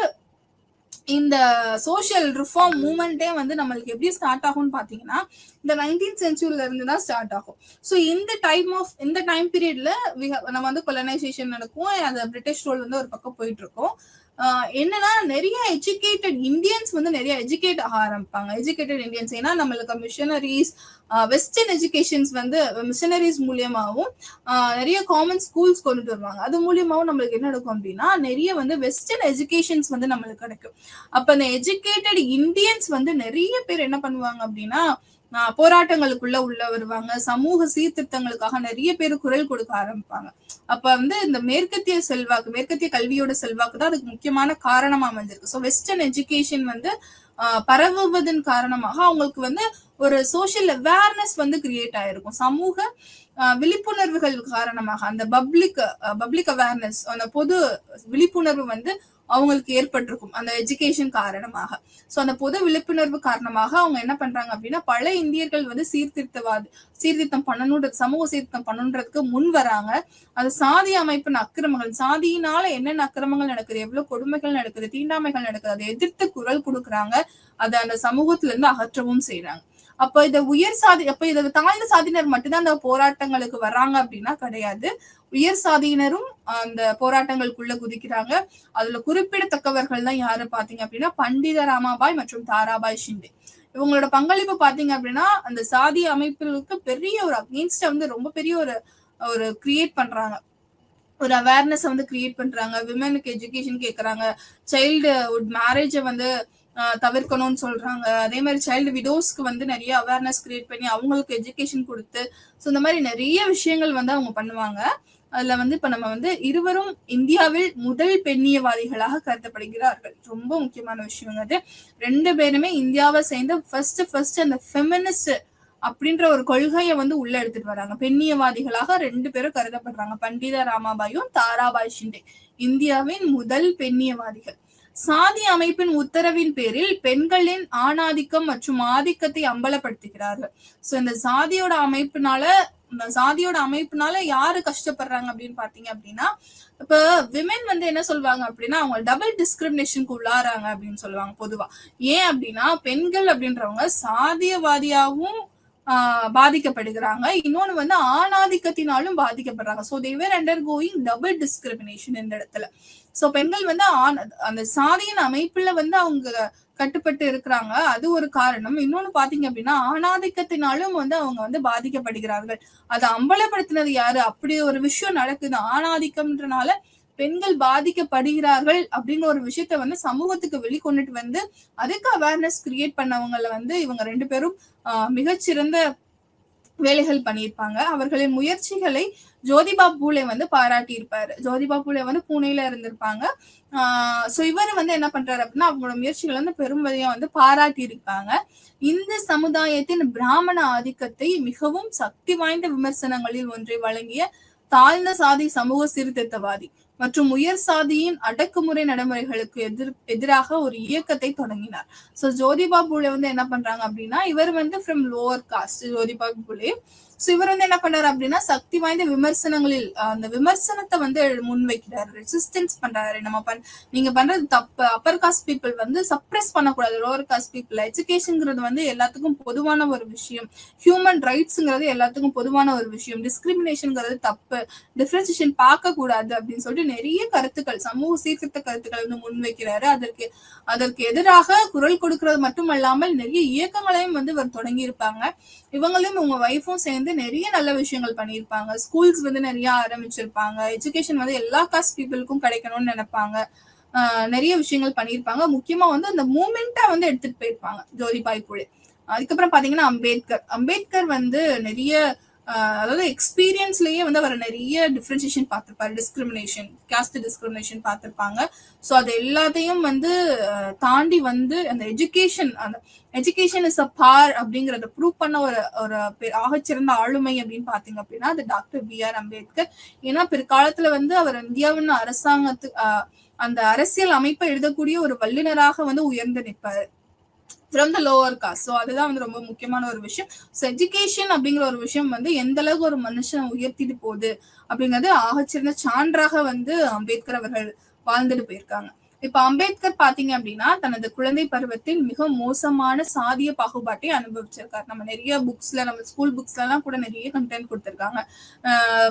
Speaker 1: இந்த சோசியல் ரிஃபார்ம் மூவ்மெண்டே வந்து நம்மளுக்கு எப்படி ஸ்டார்ட் ஆகும்னு பாத்தீங்கன்னா இந்த 19th சென்ச்சுரியில இருந்து தான் ஸ்டார்ட் ஆகும். ஸோ இந்த டைம் பீரியட்ல நம்ம வந்து கொலனைசேஷன் நடக்கும், அந்த பிரிட்டிஷ் ரோல் வந்து ஒரு பக்கம் போயிட்டு இருக்கோம். என்னன்னா நிறைய எஜுகேட்டட் இந்தியன்ஸ் வந்து நிறைய எஜுகேட் ஆக ஆரம்பிப்பாங்க. எஜுகேட்டட் இந்தியன்ஸ் ஏன்னா நம்மளுக்கு மிஷனரிஸ் வெஸ்டர்ன் எஜுகேஷன்ஸ் வந்து மிஷனரிஸ் மூலியமாகவும் நிறைய காமன் ஸ்கூல்ஸ் கொண்டுட்டு வருவாங்க. அது மூலியமாவும் நம்மளுக்கு என்ன நடக்கும் அப்படின்னா நிறைய வந்து வெஸ்டர்ன் எஜுகேஷன்ஸ் வந்து நம்மளுக்கு கிடைக்கும். அப்ப இந்த எஜுகேட்டட் இந்தியன்ஸ் வந்து நிறைய பேர் என்ன பண்ணுவாங்க அப்படின்னா போராட்டங்களுக்குள்ள உள்ள வருவாங்க. சமூக சீர்திருத்தங்களுக்காக நிறைய பேர் குரல் கொடுக்க ஆரம்பிப்பாங்க. அப்ப வந்து இந்த மேற்கத்திய கல்வியோட செல்வாக்கு தான் அதுக்கு முக்கியமான காரணமா அமைஞ்சிருக்கு. ஸோ வெஸ்டர்ன் எஜுகேஷன் வந்து பரவுவதன் காரணமாக அவங்களுக்கு வந்து ஒரு சோசியல் அவேர்னஸ் வந்து கிரியேட் ஆயிருக்கும். சமூக விழிப்புணர்வுகள் காரணமாக அந்த பப்ளிக் அவேர்னஸ், அந்த பொது விழிப்புணர்வு வந்து அவங்களுக்கு ஏற்பட்டிருக்கும் அந்த எஜுகேஷன் காரணமாக. சோ அந்த பொது விழிப்புணர்வு காரணமாக அவங்க என்ன பண்றாங்க அப்படின்னா பல இந்தியர்கள் வந்து சீர்திருத்தம் பண்ணணுன்றது, சமூக சீர்திருத்தம் பண்ணணுன்றதுக்கு முன் வராங்க. அது சாதி அமைப்பின் அக்கிரமங்கள், சாதியினால என்னென்ன அக்கிரமங்கள் நடக்குது, எவ்வளவு கொடுமைகள் நடக்குது, தீண்டாமைகள் நடக்குது, அதை எதிர்த்து குரல் கொடுக்குறாங்க. அதை அந்த சமூகத்துல இருந்து அகற்றவும் செய்யறாங்க. அப்ப இதை தாழ்ந்த சாதியினர் மட்டும்தான் அந்த போராட்டங்களுக்கு வர்றாங்க அப்படின்னா கிடையாது. உயர் சாதியினரும் அந்த போராட்டங்களுக்குள்ள குதிக்கிறாங்க. அதுல குறிப்பிடத்தக்கவர்கள் தான் யாரு பாத்தீங்க அப்படின்னா பண்டித ராமாபாய் மற்றும் தாராபாய் ஷிண்டே. இவங்களோட பங்களிப்பு பாத்தீங்க அப்படின்னா அந்த சாதி அமைப்புகளுக்கு பெரிய ஒரு அகெயின்ஸ்ட வந்து ரொம்ப பெரிய ஒரு கிரியேட் பண்றாங்க, ஒரு அவேர்னஸ் வந்து கிரியேட் பண்றாங்க. விமனுக்கு எஜுகேஷன் கேட்கறாங்க, சைல்டுஹுட் மேரேஜை வந்து தவிர்க்கணும்னு சொல்றாங்க. அதே மாதிரி சைல்டு விடோஸ்க்கு வந்து நிறைய அவேர்னஸ் கிரியேட் பண்ணி அவங்களுக்கு எஜுகேஷன் கொடுத்து ஸோ இந்த மாதிரி நிறைய விஷயங்கள் வந்து அவங்க பண்ணுவாங்க. அதுல வந்து இப்ப நம்ம வந்து இருவரும் இந்தியாவில் முதல் பெண்ணியவாதிகளாக கருதப்படுகிறார்கள். ரொம்ப முக்கியமான விஷயம் அது. ரெண்டு பேருமே இந்தியாவை சேர்ந்து ஃபர்ஸ்ட் அந்த ஃபெமினிஸ்ட் அப்படின்ற ஒரு கொள்கையை வந்து உள்ள எடுத்துட்டு வராங்க. பெண்ணியவாதிகளாக ரெண்டு பேரும் கருதப்படுறாங்க, பண்டித ராமாபாயும் தாராபாய் ஷிண்டே, இந்தியாவின் முதல் பெண்ணியவாதிகள். சாதி அமைப்பின் உத்தரவின் பேரில் பெண்களின் ஆணாதிக்கம் மற்றும் ஆதிக்கத்தை அம்பலப்படுத்துகிறார்கள். சோ இந்த சாதியோட அமைப்புனால யாரு கஷ்டப்படுறாங்க அப்படின்னு பாத்தீங்க அப்படின்னா இப்ப விமென் வந்து என்ன சொல்லுவாங்க அப்படின்னா அவங்க டபுள் டிஸ்கிரிமினேஷனுக்கு உள்ளாராங்க அப்படின்னு சொல்லுவாங்க பொதுவா. ஏன் அப்படின்னா பெண்கள் அப்படின்றவங்க சாதியவாதியாவும் பாதிக்கப்படுகிறாங்க, இன்னொன்னு வந்து ஆணாதிக்கத்தினாலும் பாதிக்கப்படுறாங்க. So they were undergoing double discrimination இந்த இடத்துல. சோ பெண்கள் வந்து அந்த சாதியின் அமைப்புல வந்து அவங்க கட்டுப்பட்டு இருக்கிறாங்க, அது ஒரு காரணம். இன்னொன்னு பாத்தீங்க அப்படின்னா ஆணாதிக்கத்தினாலும் வந்து அவங்க வந்து பாதிக்கப்படுகிறார்கள். அதை அம்பலப்படுத்தினது யாரு? அப்படி ஒரு விஷயம் நடக்குது, ஆணாதிக்கம்ன்றனால பெண்கள் பாதிக்கப்படுகிறார்கள் அப்படின்னு ஒரு விஷயத்த வந்து சமூகத்துக்கு வெளிக்கொண்டுட்டு வந்து அதுக்கு அவேர்னஸ் கிரியேட் பண்ணவங்களை வந்து இவங்க ரெண்டு பேரும் மிகச்சிறந்த வேலைகள் பண்ணியிருப்பாங்க. அவர்களின் முயற்சிகளை ஜோதிபா பூலே வந்து பாராட்டி இருப்பாரு. ஜோதிபா பூலே வந்து புனேல இருந்திருப்பாங்க. சோ இவர் வந்து என்ன பண்றாரு அப்படின்னா அவங்களோட முயற்சிகளை வந்து பெரும்படியா வந்து பாராட்டி இருப்பாங்க. இந்த சமுதாயத்தின் பிராமண ஆதிக்கத்தை மிகவும் சக்தி வாய்ந்த விமர்சனங்களில் ஒன்றை வழங்கிய தாழ்ந்த சாதி சமூக சீர்திருத்தவாதி மற்றும் உயர் சாதியின் அடக்குமுறை நடைமுறைகளுக்கு எதிராக ஒரு இயக்கத்தை தொடங்கினார். சோ ஜோதிபா பூலே வந்து என்ன பண்றாங்க அப்படின்னா இவர் வந்து from lower cost Jyotiba Phule. So இவர் வந்து என்ன பண்றாரு அப்படின்னா சக்தி வாய்ந்த விமர்சனங்களில் அந்த விமர்சனத்தை வந்து முன்வைக்கிறாரு, ரெசிஸ்டன்ஸ் பண்றாரு. நீங்க பண்றது தப்பு, அப்பர் காஸ்ட் பீப்புள் வந்து சப்ரெஸ் பண்ணக்கூடாது லோவர் காஸ்ட் பீப்புள். எஜுகேஷன்ங்கிறது வந்து எல்லாத்துக்கும் பொதுவான ஒரு விஷயம், ஹியூமன் ரைட்ஸ்ங்கிறது எல்லாத்துக்கும் பொதுவான ஒரு விஷயம், டிஸ்கிரிமினேஷன்ங்கிறது தப்பு, டிஃபரன்சியேஷன் பார்க்க கூடாது அப்படின்னு சொல்லிட்டு நிறைய கருத்துக்கள், சமூக சீர்திருத்த கருத்துக்களை வந்து முன்வைக்கிறாரு. அதற்கு எதிராக குரல் கொடுக்கிறது மட்டுமல்லாமல் நிறைய இயக்கங்களையும் வந்து இவர் தொடங்கி இருப்பாங்க. இவங்களும் உங்க வைஃபும் சேர்ந்து நிறைய நல்ல விஷயங்கள் பண்ணியிருப்பாங்க. ஸ்கூல்ஸ் வந்து நிறைய ஆரம்பிச்சிருப்பாங்க. எஜுகேஷன் வந்து எல்லா காஸ்ட் பீப்புளுக்கும் கிடைக்கணும்னு நினைப்பாங்க. நிறைய விஷயங்கள் பண்ணியிருப்பாங்க. முக்கியமா வந்து அந்த மூமெண்டா வந்து எடுத்துட்டு போயிருப்பாங்க ஜோதிபாய் பூலே. அதுக்கப்புறம் பாத்தீங்கன்னா அம்பேத்கர் வந்து நிறைய அதாவது எக்ஸ்பீரியன்ஸ்லயே வந்து அவர் நிறைய டிஃபரன்சியேஷன் பார்த்திருப்பாரு, டிஸ்கிரிமினேஷன், காஸ்ட் டிஸ்கிரிமினேஷன் பார்த்திருப்பாங்க. ஸோ அது எல்லாத்தையும் வந்து தாண்டி வந்து அந்த எஜுகேஷன் இஸ் அ பார் அப்படிங்கறத ப்ரூவ் பண்ண ஒரு ஆகச்சிறந்த ஆளுமை அப்படின்னு பாத்தீங்க அப்படின்னா அது டாக்டர் B.R. அம்பேத்கர். ஏன்னா பிற்காலத்துல வந்து அவர் இந்தியாவின் அரசாங்கத்துக்கு அந்த அரசியல் அமைப்பை எழுதக்கூடிய ஒரு வல்லுநராக வந்து உயர்ந்து நிற்பாரு. From the lower caste. So அதுதான் வந்து ரொம்ப முக்கியமான ஒரு விஷயம். ஸோ எஜுகேஷன் அப்படிங்கிற ஒரு விஷயம் வந்து எந்த அளவுக்கு ஒரு மனுஷன் உயர்த்திட்டு போகுது அப்படிங்கிறது ஆகச்சிறந்த சான்றாக வந்து அம்பேத்கர் அவர்கள் வாழ்ந்துட்டு போயிருக்காங்க. இப்ப அம்பேத்கர் பாத்தீங்க அப்படின்னா தனது குழந்தை பருவத்தில் மிக மோசமான சாதிய பாகுபாட்டை அனுபவிச்சிருக்காரு. நம்ம நிறைய புக்ஸ்ல, நம்ம ஸ்கூல் புக்ஸ்ல எல்லாம் கூட நிறைய கண்டென்ட் கொடுத்திருக்காங்க.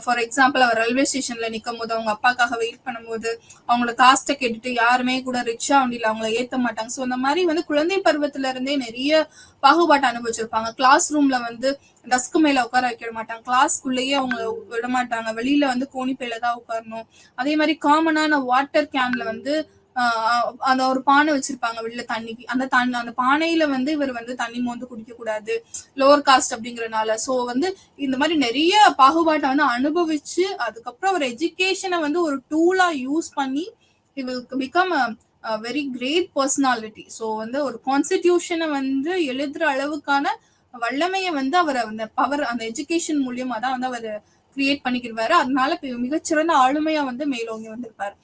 Speaker 1: ஃபார் எக்ஸாம்பிள், அவர் ரயில்வே ஸ்டேஷன்ல நிக்கும் போது அவங்க அப்பாக்காக வெயிட் பண்ணும்போது அவங்களோட காஸ்ட்டை கேட்டுட்டு யாருமே கூட ரிக்ஷா வண்டியில அவங்கள ஏத்த மாட்டாங்க. ஸோ அந்த மாதிரி வந்து குழந்தை பருவத்துல இருந்தே நிறைய பாகுபாட்டை அனுபவிச்சிருப்பாங்க. கிளாஸ் ரூம்ல வந்து டஸ்க் மேல உட்கார வைக்க மாட்டாங்க, கிளாஸ்க்குள்ளேயே அவங்க விட மாட்டாங்க, வெளியில வந்து கோணிப்பையில தான் உட்காரணும். அதே மாதிரி காமனான வாட்டர் கேன்ல வந்து அந்த ஒரு பானை வச்சிருப்பாங்க வெளில தண்ணிக்கு, அந்த பானையில வந்து இவர் வந்து தண்ணி மோந்து குடிக்க கூடாது, லோவர் காஸ்ட் அப்படிங்கறதுனால. சோ வந்து இந்த மாதிரி நிறைய பாகுபாட்டை வந்து அனுபவிச்சு அதுக்கப்புறம் அவர் எஜுகேஷனை வந்து ஒரு டூலா யூஸ் பண்ணி become very great personality. So வந்து ஒரு கான்ஸ்டிடியூஷனை வந்து எழுதுற அளவுக்கான வல்லமையை வந்து அவர் அந்த பவர், அந்த எஜுகேஷன் மூலியமா தான் வந்து அவர் கிரியேட் பண்ணிக்கிடுவாரு. அதனால மிகச்சிறந்த ஆளுமையா வந்து மேலோங்கி வந்திருப்பாரு.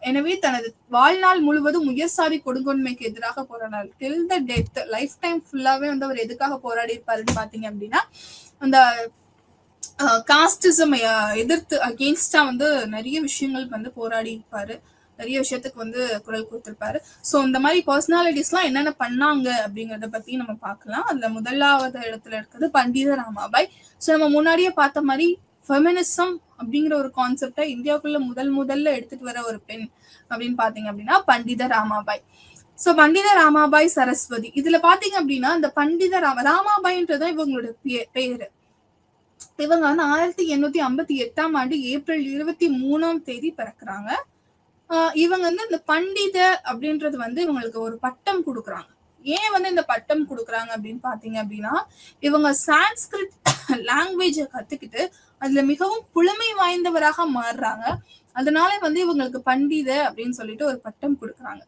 Speaker 1: எனவே தனது வாழ்நாள் முழுவதும் உயர்சாதி கொடுங்கொன்மைக்கு எதிராக போராடினார். டில் த டெத், லைஃப் டைம் ஃபுல்லாவே வந்து அவர் எதுக்காக போராடி இருப்பாருன்னு பாத்தீங்க அப்படின்னா அந்த காஸ்டிசம் எதிர்த்து அகெயின்ஸ்டா வந்து நிறைய விஷயங்கள் வந்து போராடி இருப்பாரு, நிறைய விஷயத்துக்கு வந்து குரல் கொடுத்திருப்பாரு. ஸோ இந்த மாதிரி பர்சனாலிட்டிஸ் எல்லாம் என்னென்ன பண்ணாங்க அப்படிங்கறத பத்தி நம்ம பார்க்கலாம். அதுல முதலாவது இடத்துல இருக்கிறது பண்டித ராமாபாய். ஸோ நம்ம முன்னாடியே பார்த்த மாதிரி ஃபெமினிசம் அப்படிங்கிற ஒரு கான்செப்டை இந்தியாவுக்குள்ள முதல்ல எடுத்துட்டு வர ஒரு பெண் அப்படின்னு பாத்தீங்க அப்படின்னா பண்டித ராமாபாய். சோ பண்டித ராமாபாய் சரஸ்வதி. இதுல பாத்தீங்க அப்படின்னா இந்த பண்டித ராமாபாய்ன்றதான் இவங்களோட பேரு. இவங்க வந்து 1858 ஆண்டு ஏப்ரல் 23 பிறக்குறாங்க. இவங்க வந்து இந்த பண்டித அப்படின்றது வந்து இவங்களுக்கு ஒரு பட்டம் கொடுக்குறாங்க. ஏன் வந்து இந்த பட்டம் கொடுக்குறாங்க அப்படின்னு பாத்தீங்க அப்படின்னா இவங்க சான்ஸ்கிரிட் லாங்குவேஜை கத்துக்கிட்டு அதுல மிகவும் புலமை வாய்ந்தவராக மாறுறாங்க. அதனால வந்து இவங்களுக்கு பண்டித அப்படின்னு சொல்லிட்டு ஒரு பட்டம் கொடுக்குறாங்க.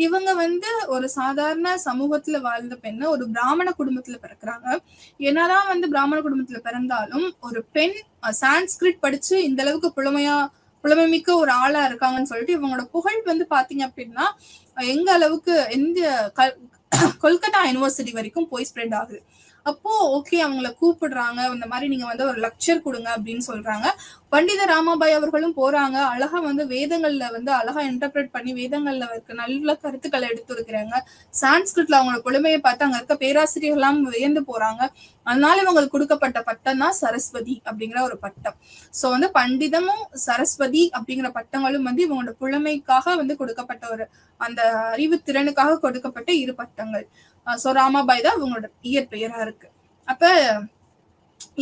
Speaker 1: இவங்க வந்து ஒரு சாதாரண சமூகத்துல வாழ்ந்த பெண்ணு, ஒரு பிராமண குடும்பத்துல பிறக்குறாங்க. என்னதான் வந்து பிராமண குடும்பத்துல பிறந்தாலும் ஒரு பெண் சான்ஸ்கிரிட் படிச்சு இந்த அளவுக்கு புலமைமிக்க ஒரு ஆளா இருக்காங்கன்னு சொல்லிட்டு இவங்களோட புகழ் வந்து பாத்தீங்க அப்படின்னா எங்க அளவுக்கு கொல்கத்தா யூனிவர்சிட்டி வரைக்கும் போய் ஸ்ப்ரெட் ஆகுது. அப்போ ஓகே அவங்களை கூப்பிடுறாங்க, இந்த மாதிரி நீங்க வந்து ஒரு லெக்சர் கொடுங்க அப்படின்னு சொல்றாங்க. பண்டித ராமாபாய் அவர்களும் போறாங்க. அழகா வந்து வேதங்கள்ல வந்து அழகா இன்டர்பிரேட் பண்ணி வேதங்கள்ல இருக்க நல்ல கருத்துக்களை எடுத்துருக்கிறாங்க. சான்ஸ்கிரிட்ல அவங்களோட புலமையை பார்த்து அங்க இருக்க பேராசிரியர்கள் எல்லாம் வியந்து போறாங்க. அதனால இவங்களுக்கு கொடுக்கப்பட்ட பட்டம் தான் சரஸ்வதி அப்படிங்கிற ஒரு பட்டம். சோ வந்து பண்டிதமும் சரஸ்வதி அப்படிங்கிற பட்டங்களும் வந்து இவங்களோட புலமைக்காக வந்து கொடுக்கப்பட்ட ஒரு அந்த அறிவு திறனுக்காக கொடுக்கப்பட்ட இரு பட்டங்கள். சோ ராமாபாய் தான் இவங்களோட இயற்பெயரா இருக்கு. அப்ப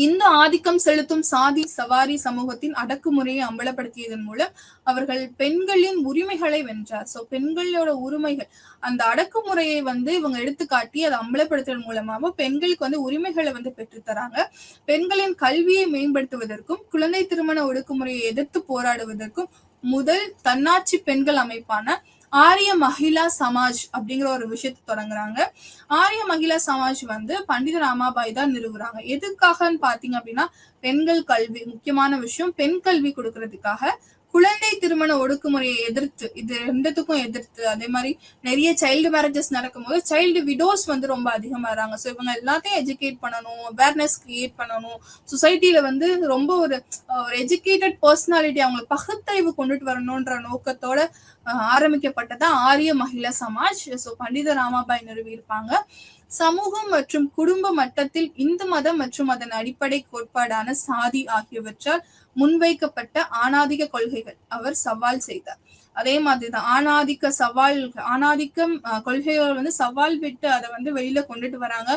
Speaker 1: இந்த ஆதிக்கம் செலுத்தும் சாதி சவாரி சமூகத்தின் அடக்குமுறையை அம்பலப்படுத்தியதன் மூலம் அவர்கள் பெண்களின் உரிமைகளை வென்றார். சோ பெண்களோட உரிமைகள், அந்த அடக்குமுறையை வந்து இவங்க எடுத்துக்காட்டி அதை அம்பலப்படுத்துவதன் மூலமாக பெண்களுக்கு வந்து உரிமைகளை வந்து பெற்றுத்தராங்க. பெண்களின் கல்வியை மேம்படுத்துவதற்கும் குழந்தை திருமண ஒடுக்குமுறையை எதிர்த்து போராடுவதற்கும் முதல் தன்னாட்சி பெண்கள் அமைப்பான ஆரிய மகிழா சமாஜ் அப்படிங்கிற ஒரு விஷயத்தை தொடங்குறாங்க. ஆரிய மகிழா சமாஜ் வந்து பண்டித ராமாபாய் தான் நிறுவுறாங்க. எதுக்காகன்னு பாத்தீங்க அப்படின்னா பெண்கள் கல்வி முக்கியமான விஷயம், பெண் கல்வி கொடுக்கறதுக்காக, குழந்தை திருமண ஒடுக்குமுறையை எதிர்த்து, இது ரெண்டுத்துக்கும் எதிர்த்து, அதே மாதிரி நிறைய சைல்டு மேரேஜஸ் நடக்கும்போது சைல்டு விடோஸ் வந்து ரொம்ப அதிகமாறாங்க. ஸோ இவங்க எல்லாத்தையும் எஜுகேட் பண்ணணும், அவேர்னஸ் கிரியேட் பண்ணணும், சொசைட்டில வந்து ரொம்ப ஒரு எஜுகேட்டட் பர்சனாலிட்டி அவங்க பகுத்தறிவு கொண்டுட்டு வரணும்ன்ற நோக்கத்தோட ஆரம்பிக்கப்பட்டதான் ஆரிய மகிழா சமாஜ். ஸோ பண்டித ராமாபாய் நிறுவி இருப்பாங்க. சமூகம் மற்றும் குடும்ப மட்டத்தில் இந்து மதம் மற்றும் அதன் அடிப்படை கோட்பாடான சாதி ஆகியவற்றால் முன்வைக்கப்பட்ட ஆணாதிக்க கொள்கைகள் அவர் சவால் செய்தார். அதே மாதிரிதான் ஆணாதிக்கம் கொள்கைகள் வந்து சவால் விட்டு அதை வந்து வெளியில கொண்டுட்டு வராங்க.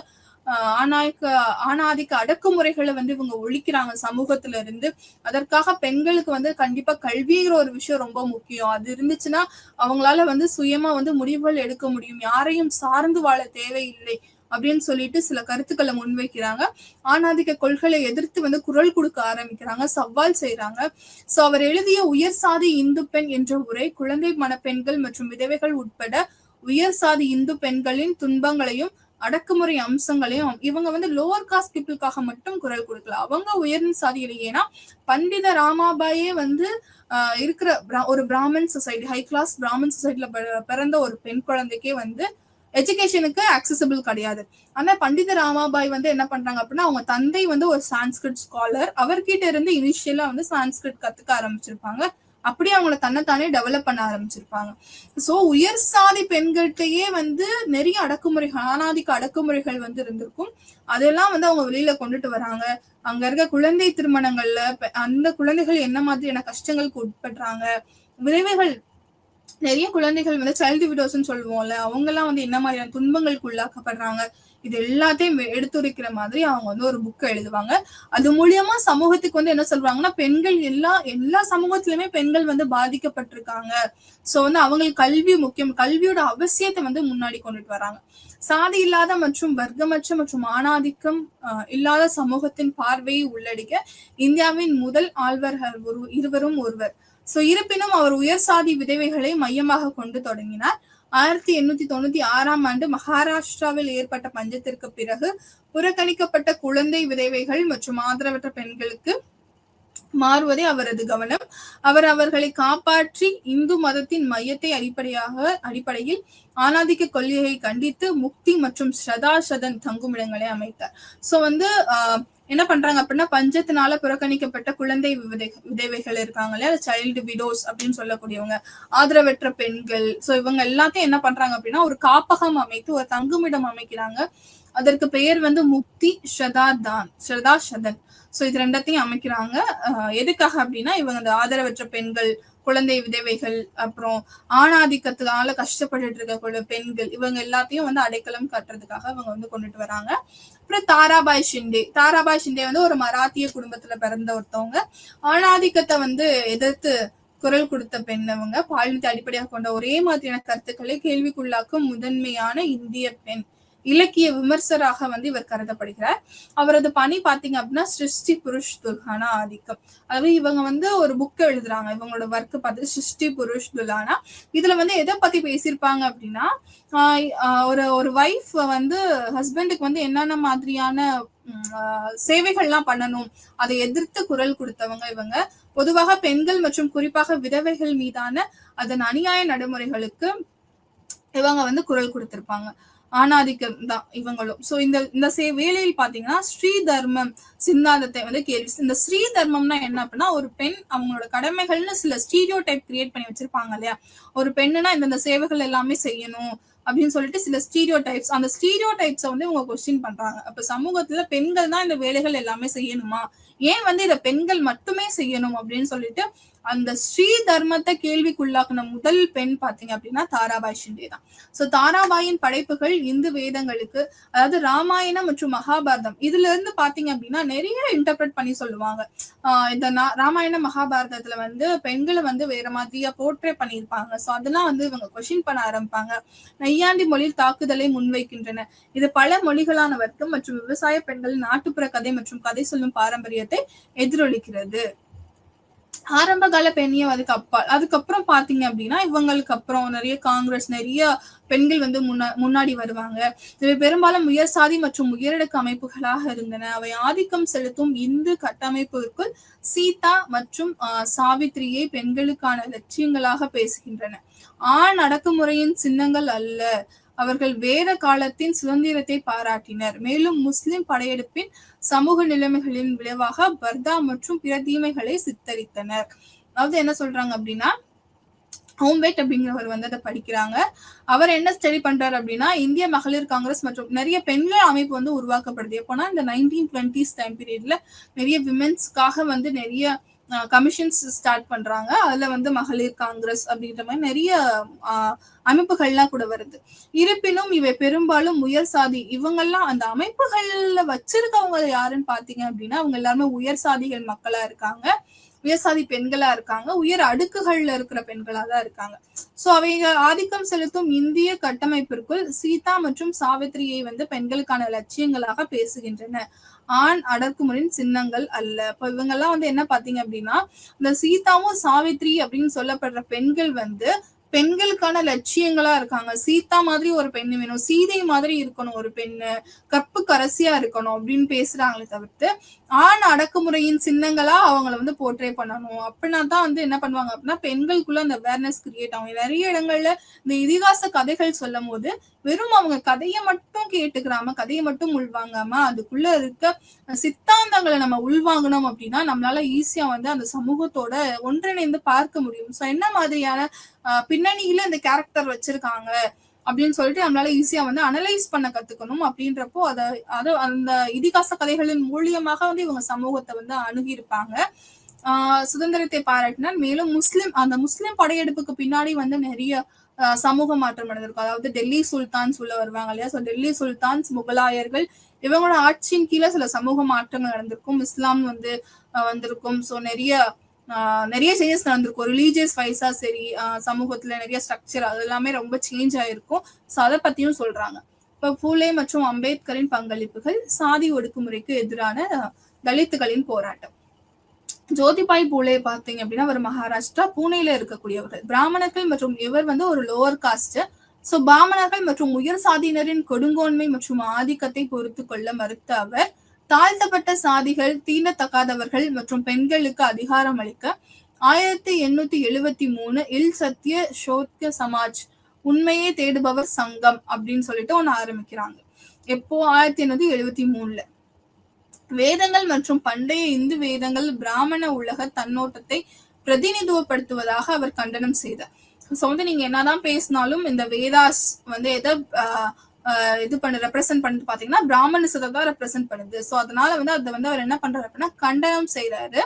Speaker 1: ஆணாதிக்க அடக்குமுறைகளை வந்து இவங்க ஒழிக்கிறாங்க சமூகத்துல இருந்து. அதற்காக பெண்களுக்கு வந்து கண்டிப்பா கல்விங்கிற ஒரு விஷயம் ரொம்ப முக்கியம். அது இருந்துச்சுன்னா அவங்களால வந்து சுயமா வந்து முடிவுகள் எடுக்க முடியும், யாரையும் சார்ந்து வாழ தேவையில்லை அப்படின்னு சொல்லிட்டு சில கருத்துக்களை முன்வைக்கிறாங்க. ஆணாதிக்க கொள்கைகளை எதிர்த்து வந்து குரல் கொடுக்க ஆரம்பிக்கிறாங்க, சவால் செய்யறாங்க. சோ அவர் எழுதிய உயர் சாதி இந்து பெண் என்ற உரை குழந்தை மணப்பெண்கள் மற்றும் விதவைகள் உட்பட உயர் சாதி இந்து பெண்களின் துன்பங்களையும் அடக்குமுறை அம்சங்களையும், இவங்க வந்து லோவர் காஸ்ட் பீப்புளுக்காக மட்டும் குரல் கொடுக்கல, அவங்க உயர்ந்த சாதியில. ஏன்னா பண்டித ராமாபாயே வந்து இருக்கிற ஒரு Brahmin society, high class Brahmin சொசைட்டில பிறந்த ஒரு பெண் குழந்தைக்கே வந்து எஜுகேஷனுக்கு அக்சசபிள் கிடையாது. ஆனா பண்டித ராமாபாய் வந்து என்ன பண்றாங்க அப்படின்னா, அவங்க தந்தை வந்து ஒரு சான்ஸ்கிரிட் ஸ்காலர். அவர்கிட்ட இருந்து இனிஷியலா வந்து சான்ஸ்கிரிட் கத்துக்க ஆரம்பிச்சிருப்பாங்க. அப்படியே அவங்கள தன்னைத்தானே டெவலப் பண்ண ஆரம்பிச்சிருப்பாங்க. சோ உயர் சாதி பெண்கள்கிட்டயே வந்து நிறைய அடக்குமுறைகள், ஆணாதிக்க அடக்குமுறைகள் வந்து இருந்திருக்கும். அதெல்லாம் வந்து அவங்க வெளியில கொண்டுட்டு வராங்க. அங்க இருக்க குழந்தை திருமணங்கள்ல அந்த குழந்தைகள் என்ன மாதிரியான கஷ்டங்களுக்கு உட்படுறாங்க, விளைவுகள், நிறைய குழந்தைகள் வந்து சைல்டு விடோஸ்ன்னு சொல்லுவோம்ல, அவங்க எல்லாம் வந்து என்ன மாதிரியான துன்பங்களுக்கு உள்ளாக்கப்படுறாங்க, இது எல்லாத்தையும் எடுத்துரைக்கிற மாதிரி அவங்க வந்து ஒரு புக் எழுதுவாங்க. அது மூலியமா சமூகத்துக்கு வந்து என்ன சொல்றாங்கன்னா, பெண்கள் எல்லா சமூகத்திலுமே பெண்கள் வந்து பாதிக்கப்பட்டிருக்காங்க. சோ வந்து அவங்களுக்கு கல்வி முக்கியம், கல்வியோட அவசியத்தை வந்து முன்னாடி கொண்டுட்டு வராங்க. சாதி இல்லாத மற்றும் வர்க்கமற்ற மற்றும் ஆணாதிக்கம் இல்லாத சமூகத்தின் பார்வையை உள்ளடக்கிய இந்தியாவின் முதல் ஆழ்வர்கள் இருவரும் ஒருவர். சோ இருப்பினும் அவர் உயர் சாதி விதவைகளை மையமாக கொண்டு தொடங்கினார். 1896 மகாராஷ்டிராவில் ஏற்பட்ட பஞ்சத்திற்கு பிறகு புறக்கணிக்கப்பட்ட குழந்தை விதவைகள் மற்றும் ஆதரவற்ற பெண்களுக்கு மாறுவதே அவரது கவனம். அவர் அவர்களை காப்பாற்றி இந்து மதத்தின் மையத்தை அடிப்படையில் ஆணாதிக்க கொள்கையை கண்டித்து முக்தி மற்றும் ஸ்ரதாசதன் தங்குமிடங்களை அமைத்தார். சோ வந்து என்ன பண்றாங்க அப்படின்னா, பஞ்சத்தினால புறக்கணிக்கப்பட்ட குழந்தை விதவைகள் இருக்காங்க இல்லையா, சைல்டு விடோஸ் அப்படின்னு சொல்லக்கூடியவங்க, ஆதரவற்ற பெண்கள், சோ இவங்க எல்லாத்தையும் என்ன பண்றாங்க அப்படின்னா ஒரு காப்பகம் அமைத்து ஒரு தங்குமிடம் அமைக்கிறாங்க. அதற்கு பெயர் வந்து முக்தி ஸ்ரதாசதன். சோ இது ரெண்டத்தையும் அமைக்கிறாங்க. எதுக்காக அப்படின்னா, இவங்க அந்த ஆதரவற்ற பெண்கள், குழந்தை விதவைகள், அப்புறம் ஆணாதிக்கத்தினால கஷ்டப்பட்டுட்டு இருக்க பெண்கள், இவங்க எல்லாத்தையும் வந்து அடைக்கலம் கட்டுறதுக்காக இவங்க வந்து கொண்டுட்டு வராங்க. அப்புறம் தாராபாய் ஷிண்டே வந்து ஒரு மராத்திய குடும்பத்துல பிறந்த ஒருத்தவங்க. ஆணாதிக்கத்தை வந்து எதிர்த்து குரல் கொடுத்த பெண். அவங்க பாலினத்தை அடிப்படையாக கொண்ட ஒரே மாதிரியான கருத்துக்களை கேள்விக்குள்ளாக்கும் முதன்மையான இந்திய பெண். இலக்கிய விமர்சராக வந்து இவர் கருதப்படுகிறார். அவரது பணி பாத்தீங்க அப்படின்னா சிருஷ்டி புருஷ் துல்ஹானா ஆதிக்கம். அதாவது இவங்க வந்து ஒரு புக் எழுதுறாங்க. இவங்களோட ஒர்க் பார்த்துட்டு சிருஷ்டி புருஷ் துல்ஹானா. இதுல வந்து எதை பத்தி பேசியிருப்பாங்க அப்படின்னா, ஒரு வைஃப் வந்து ஹஸ்பண்டுக்கு வந்து என்னென்ன மாதிரியான சேவைகள்லாம் பண்ணணும், அதை எதிர்த்து குரல் கொடுத்தவங்க இவங்க. பொதுவாக பெண்கள் மற்றும் குறிப்பாக விதவைகள் மீதான அதன் அநியாய நடைமுறைகளுக்கு இவங்க வந்து குரல் கொடுத்திருப்பாங்க. ஆணாதிக்கம் தான் இவங்களும். சோ இந்த வேலையில் பாத்தீங்கன்னா ஸ்ரீ தர்மம் சித்தாந்தத்தை வந்து இந்த ஸ்ரீ தர்மம்னா என்ன அப்படின்னா, ஒரு பெண் அவங்களோட கடமைகள்னு சில ஸ்டீரியோ டைப் கிரியேட் பண்ணி வச்சிருப்பாங்க இல்லையா, ஒரு பெண்ணுனா இந்த சேவைகள் எல்லாமே செய்யணும் அப்படின்னு சொல்லிட்டு சில ஸ்டீரியோ டைப்ஸ், அந்த ஸ்டீரியோ டைப்ஸை வந்து இவங்க கொஸ்டின் பண்றாங்க. அப்ப சமூகத்துல பெண்கள் தான் இந்த வேலைகள் எல்லாமே செய்யணுமா, ஏன் வந்து இதை பெண்கள் மட்டுமே செய்யணும் அப்படின்னு சொல்லிட்டு அந்த ஸ்ரீ தர்மத்தை கேள்விக்குள்ளாக்குன முதல் பெண் பாத்தீங்க அப்படின்னா தாராபாய் ஷிண்டே தான். சோ தாராபாயின் படைப்புகள் இந்து வேதங்களுக்கு, அதாவது ராமாயணம் மற்றும் மகாபாரதம், இதுல இருந்து பாத்தீங்க அப்படின்னா நிறைய இன்டர்பிரட் பண்ணி சொல்லுவாங்க. இந்த ராமாயண மகாபாரதத்துல வந்து பெண்களை வந்து வேற மாதிரியா போர்ட்ரே பண்ணியிருப்பாங்க. சோ அதெல்லாம் வந்து இவங்க கொஸ்டின் பண்ண ஆரம்பிப்பாங்க. நையாண்டி மொழியில் தாக்குதலை முன்வைக்கின்றன. இது பல மொழிகளான வர்க்கம் மற்றும் விவசாய பெண்களின் நாட்டுப்புற கதை மற்றும் கதை சொல்லும் பாரம்பரியத்தை எதிரொலிக்கிறது. ஆரம்ப கால பெண்ணியம் அதுக்கப்புறம் பாத்தீங்க அப்படின்னா, இவங்களுக்கு அப்புறம் நிறைய காங்கிரஸ், நிறைய பெண்கள் வந்து முன்னாடி வருவாங்க. இவை பெரும்பாலும் உயர் சாதி மற்றும் உயரடுக்கு அமைப்புகளாக இருந்தன. அவை ஆதிக்கம் செலுத்தும் இந்து கட்டமைப்புக்குள் சீதா மற்றும் சாவித்திரியை பெண்களுக்கான லட்சியங்களாக பேசுகின்றன. ஆண் அடக்குமுறையின் சின்னங்கள் அல்ல. அவர்கள் வேத காலத்தின் சுதந்திரத்தை பாராட்டினர். மேலும் முஸ்லிம் படையெடுப்பின் சமூக நிலைமைகளின் விளைவாக பர்தா மற்றும் பிற தீமைகளை சித்தரித்தனர். அதாவது என்ன சொல்றாங்க அப்படின்னா, ஹோம்பேட் அப்படிங்கிறவர் வந்து அதை படிக்கிறாங்க. அவர் என்ன ஸ்டடி பண்றாரு அப்படின்னா, இந்திய மகளிர் காங்கிரஸ் மற்றும் நிறைய பெண்கள் அமைப்பு வந்து உருவாக்கப்படுது. எப்போனா இந்த 1920s டைம் பீரியட்ல நிறைய விமென்ஸ்க்காக வந்து நிறைய கமிஷன்ஸ் ஸ்டார்ட் பண்றாங்க. அதுல வந்து மகளிர் காங்கிரஸ் அப்படின்ற மாதிரி நிறைய அமைப்புகள்லாம் கூட வருது. இருப்பினும் இவை பெரும்பாலும் உயர் சாதி, இவங்கெல்லாம் அந்த அமைப்புகள்ல வச்சிருக்கவங்க யாருன்னு பாத்தீங்க அப்படின்னா, அவங்க எல்லாருமே உயர் சாதிகள் மக்களா இருக்காங்க, உயர் சாதி பெண்களா இருக்காங்க, உயர் அடுக்குகள்ல இருக்கிற பெண்களா தான் இருக்காங்க. சோ அவங்க ஆதிக்கம் செலுத்தும் இந்திய கட்டமைப்பிற்குள் சீதா மற்றும் சாவித்திரியை வந்து பெண்களுக்கான லட்சியங்களாக பேசுகின்றன. ஆண் அடக்குமுறையின் சின்னங்கள் அல்ல. இப்ப இவங்க எல்லாம் வந்து என்ன பாத்தீங்க அப்படின்னா, இந்த சீதாவும் சாவித்ரி அப்படின்னு சொல்லப்படுற பெண்கள் வந்து பெண்களுக்கான லட்சியங்களா இருக்காங்க. சீதா மாதிரி ஒரு பெண்ணு வேணும், சீதை மாதிரி இருக்கணும் ஒரு பெண்ணு, கற்பு கரசியா இருக்கணும் அப்படின்னு பேசுறாங்களே தவிர்த்து, ஆண் அடக்குமுறையின் சின்னங்களா அவங்கள வந்து போர்ட்ரே பண்ணணும். அப்படின்னா தான் வந்து என்ன பண்ணுவாங்க அப்படின்னா, பெண்களுக்குள்ள அந்த அவேர்னஸ் கிரியேட் ஆகும். நெறைய இடங்கள்ல இந்த இதிகாச கதைகள் சொல்லும்போது, வெறும் அவங்க கதைய மட்டும் கேட்டுக்கிறாம, கதைய மட்டும் உள்வாங்காம, அதுக்குள்ள இருக்க சித்தாந்தங்கள நம்ம உள்வாங்கணும் அப்படின்னா, நம்மளால ஈஸியா வந்து அந்த சமூகத்தோட ஒன்றிணைந்து பார்க்க முடியும். ஸோ என்ன மாதிரியான பின்னணியில இந்த கேரக்டர் வச்சிருக்காங்க அப்படின்னு சொல்லிட்டு நம்மளால ஈஸியா வந்து அனலைஸ் பண்ண கத்துக்கணும். அப்படின்றப்போ அத அந்த இதிகாச கதைகளின் மூலியமாக வந்து இவங்க சமூகத்தை வந்து அணுகியிருப்பாங்க. சுதந்திரத்தை பாராட்டினார். மேலும் அந்த முஸ்லிம் படையெடுப்புக்கு பின்னாடி வந்து நிறைய சமூக மாற்றம் நடந்திருக்கும். அதாவது டெல்லி சுல்தான்ஸ் உள்ள வருவாங்க இல்லையா? ஸோ டெல்லி சுல்தான்ஸ், முகலாயர்கள் இவங்களோட ஆட்சியின் கீழே சில சமூக மாற்றங்கள் நடந்திருக்கும். இஸ்லாம் வந்து வந்திருக்கும். ஸோ நிறைய சேஞ்சஸ் நடந்திருக்கும். ரிலீஜியஸ் வைஸா சரி, சமூகத்துல நிறைய ஸ்ட்ரக்சர் அது எல்லாமே ரொம்ப சேஞ்ச் ஆயிருக்கும். ஸோ அதை பத்தியும் சொல்றாங்க. இப்ப பூலே மற்றும் அம்பேத்கரின் பங்களிப்புகள், சாதி ஒடுக்குமுறைக்கு எதிரான தலித்துகளின் போராட்டம். ஜோதிபாய் பூலே பாத்தீங்க அப்படின்னா அவர் மகாராஷ்டிரா பூனேல இருக்கக்கூடியவர்கள். பிராமணர்கள் மற்றும் இவர் வந்து ஒரு லோவர் காஸ்ட். சோ பிராமணர்கள் மற்றும் உயர் சாதியினரின் கொடுங்கோன்மை மற்றும் ஆதிக்கத்தை பொறுத்து கொள்ள மறுத்த அவர், தாழ்த்தப்பட்ட சாதிகள், தீண்டத்தகாதவர்கள் மற்றும் பெண்களுக்கு அதிகாரம் அளிக்க 1873 இல் சத்திய சோத்ய சமாஜ், உண்மையை தேடுபவர் சங்கம் அப்படின்னு சொல்லிட்டு ஒண்ணு ஆரம்பிக்கிறாங்க. எப்போ 1873. வேதங்கள் மற்றும் பண்டைய இந்து வேதங்கள் பிராமண உலக தன்னோட்டத்தை பிரதிநிதித்துவப்படுத்துவதாக அவர் கண்டனம் செய்தார். ஸோ வந்து நீங்க என்னதான் பேசினாலும் இந்த வேதாஸ் வந்து எதை இது பண்ண ரெப்ரசென்ட் பண்ணிட்டு பாத்தீங்கன்னா பிராமணிசத்தை தான் ரெப்ரசென்ட் பண்ணுது. ஸோ அதனால வந்து அதை வந்து அவர் என்ன பண்றாரு அப்படின்னா கண்டனம் செய்யறாரு.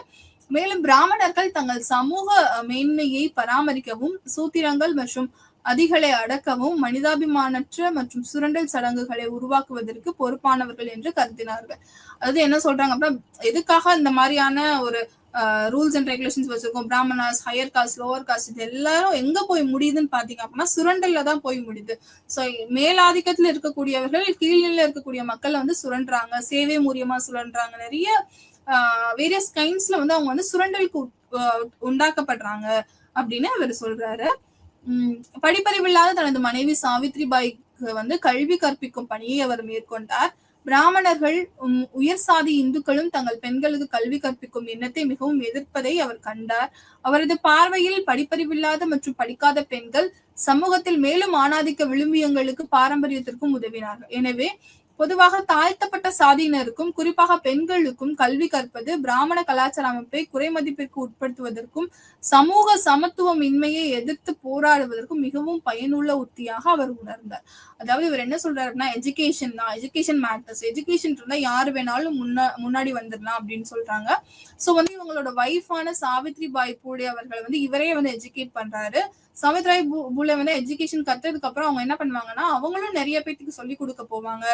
Speaker 1: மேலும் பிராமணர்கள் தங்கள் சமூக மேன்மையை பராமரிக்கவும், சூத்திரங்கள் மற்றும் அதிகளை அடக்கவும், மனிதாபிமானற்ற மற்றும் சுரண்டல் சடங்குகளை உருவாக்குவதற்கு பொறுப்பானவர்கள் என்று கருதினார்கள். அதாவது என்ன சொல்றாங்க அப்படின்னா, எதுக்காக இந்த மாதிரியான ஒரு ரூல்ஸ் அண்ட் ரெகுலேஷன்ஸ் வச்சிருக்கோம், Brahmanas, higher cost, lower cost, இது எல்லாரும் எங்க போய் முடியுதுன்னு பாத்தீங்க அப்படின்னா சுரண்டல்ல தான் போய் முடியுது. ஸோ மேலாதிக்கத்துல இருக்கக்கூடியவர்கள் கீழ்நிலையில இருக்கக்கூடிய மக்களை வந்து சுரண்டுறாங்க, சேவை மூலியமா சுரண்டுறாங்க. நிறைய வேரியஸ் கைண்ட்ஸ்ல வந்து அவங்க வந்து சுரண்டலுக்கு உண்டாக்கப்படுறாங்க அப்படின்னு அவர் சொல்றாரு. படிப்பறிவில்லாத தனது மனைவி சாவித்ரிபாய்க்கு வந்து கல்வி கற்பிக்கும் பணியை அவர் மேற்கொண்டார். பிராமணர்கள், உயர் சாதி இந்துக்களும் தங்கள் பெண்களுக்கு கல்வி கற்பிக்கும் எண்ணத்தை மிகவும் எதிர்ப்பதை அவர் கண்டார். அவரது பார்வையில் படிப்பறிவில்லாத மற்றும் படிக்காத பெண்கள் சமூகத்தில் மேலும் ஆணாதிக்க விழுமியங்களுக்கு பாரம்பரியத்திற்கும் உதவினார்கள். எனவே பொதுவாக தாழ்த்தப்பட்ட சாதியினருக்கும் குறிப்பாக பெண்களுக்கும் கல்வி கற்பது பிராமண கலாச்சார அமைப்பை குறைமதிப்பிற்கு உட்படுத்துவதற்கும் சமூக சமத்துவமின்மையை எதிர்த்து போராடுவதற்கும் மிகவும் பயனுள்ள உத்தியாக அவர் உணர்ந்தார். அதாவது இவர் என்ன சொல்றாருன்னா, எஜுகேஷன் தான், எஜுகேஷன் மேட்டர்ஸ், எஜுகேஷன் இருந்தா யாரு வேணாலும் முன்னாடி வந்துடலாம் அப்படின்னு சொல்றாங்க. சோ வந்து இவங்களோட வைஃபான சாவித்ரிபாய் பூலே அவர்களை வந்து இவரே வந்து எஜுகேட் பண்றாரு. சாவித்ரிபாய் பூலே வந்து எஜுகேஷன் கத்துறதுக்கு அப்புறம் அவங்க என்ன பண்ணுவாங்கன்னா அவங்களும் நிறைய பேருக்கு சொல்லி கொடுக்க போவாங்க.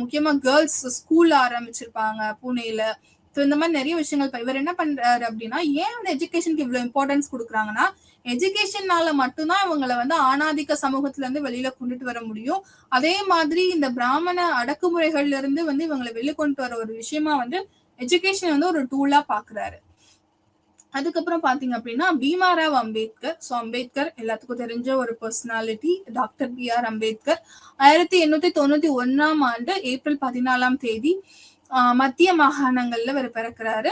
Speaker 1: முக்கியமா கேர்ள்ஸ் ஸ்கூல் ஆரம்பிச்சிருப்பாங்க பூனேல. இந்த மாதிரி நிறைய விஷயங்கள் இவர் என்ன பண்றாரு அப்படின்னா, ஏன் வந்து எஜுகேஷனுக்கு இவ்வளவு இம்பார்ட்டன்ஸ் கொடுக்குறாங்கன்னா, எஜுகேஷன்னால மட்டும்தான் இவங்களை வந்து ஆணாதிக்க சமூகத்துல இருந்து வெளியில கொண்டுட்டு வர முடியும். அதே மாதிரி இந்த பிராமண அடக்குமுறைகள்ல இருந்து வந்து இவங்களை வெளியே கொண்டு வர ஒரு விஷயமா வந்து எஜுகேஷன் வந்து ஒரு டூலா பாக்குறாரு. அதுக்கப்புறம் பாத்தீங்க அப்படின்னா பீமாராவ் அம்பேத்கர். ஸோ அம்பேத்கர் எல்லாத்துக்கும் தெரிஞ்ச ஒரு personality. Doctor B.R. Ambedkar 1891 April 14 மத்திய மாகாணங்கள்ல இவர் பிறக்கிறாரு,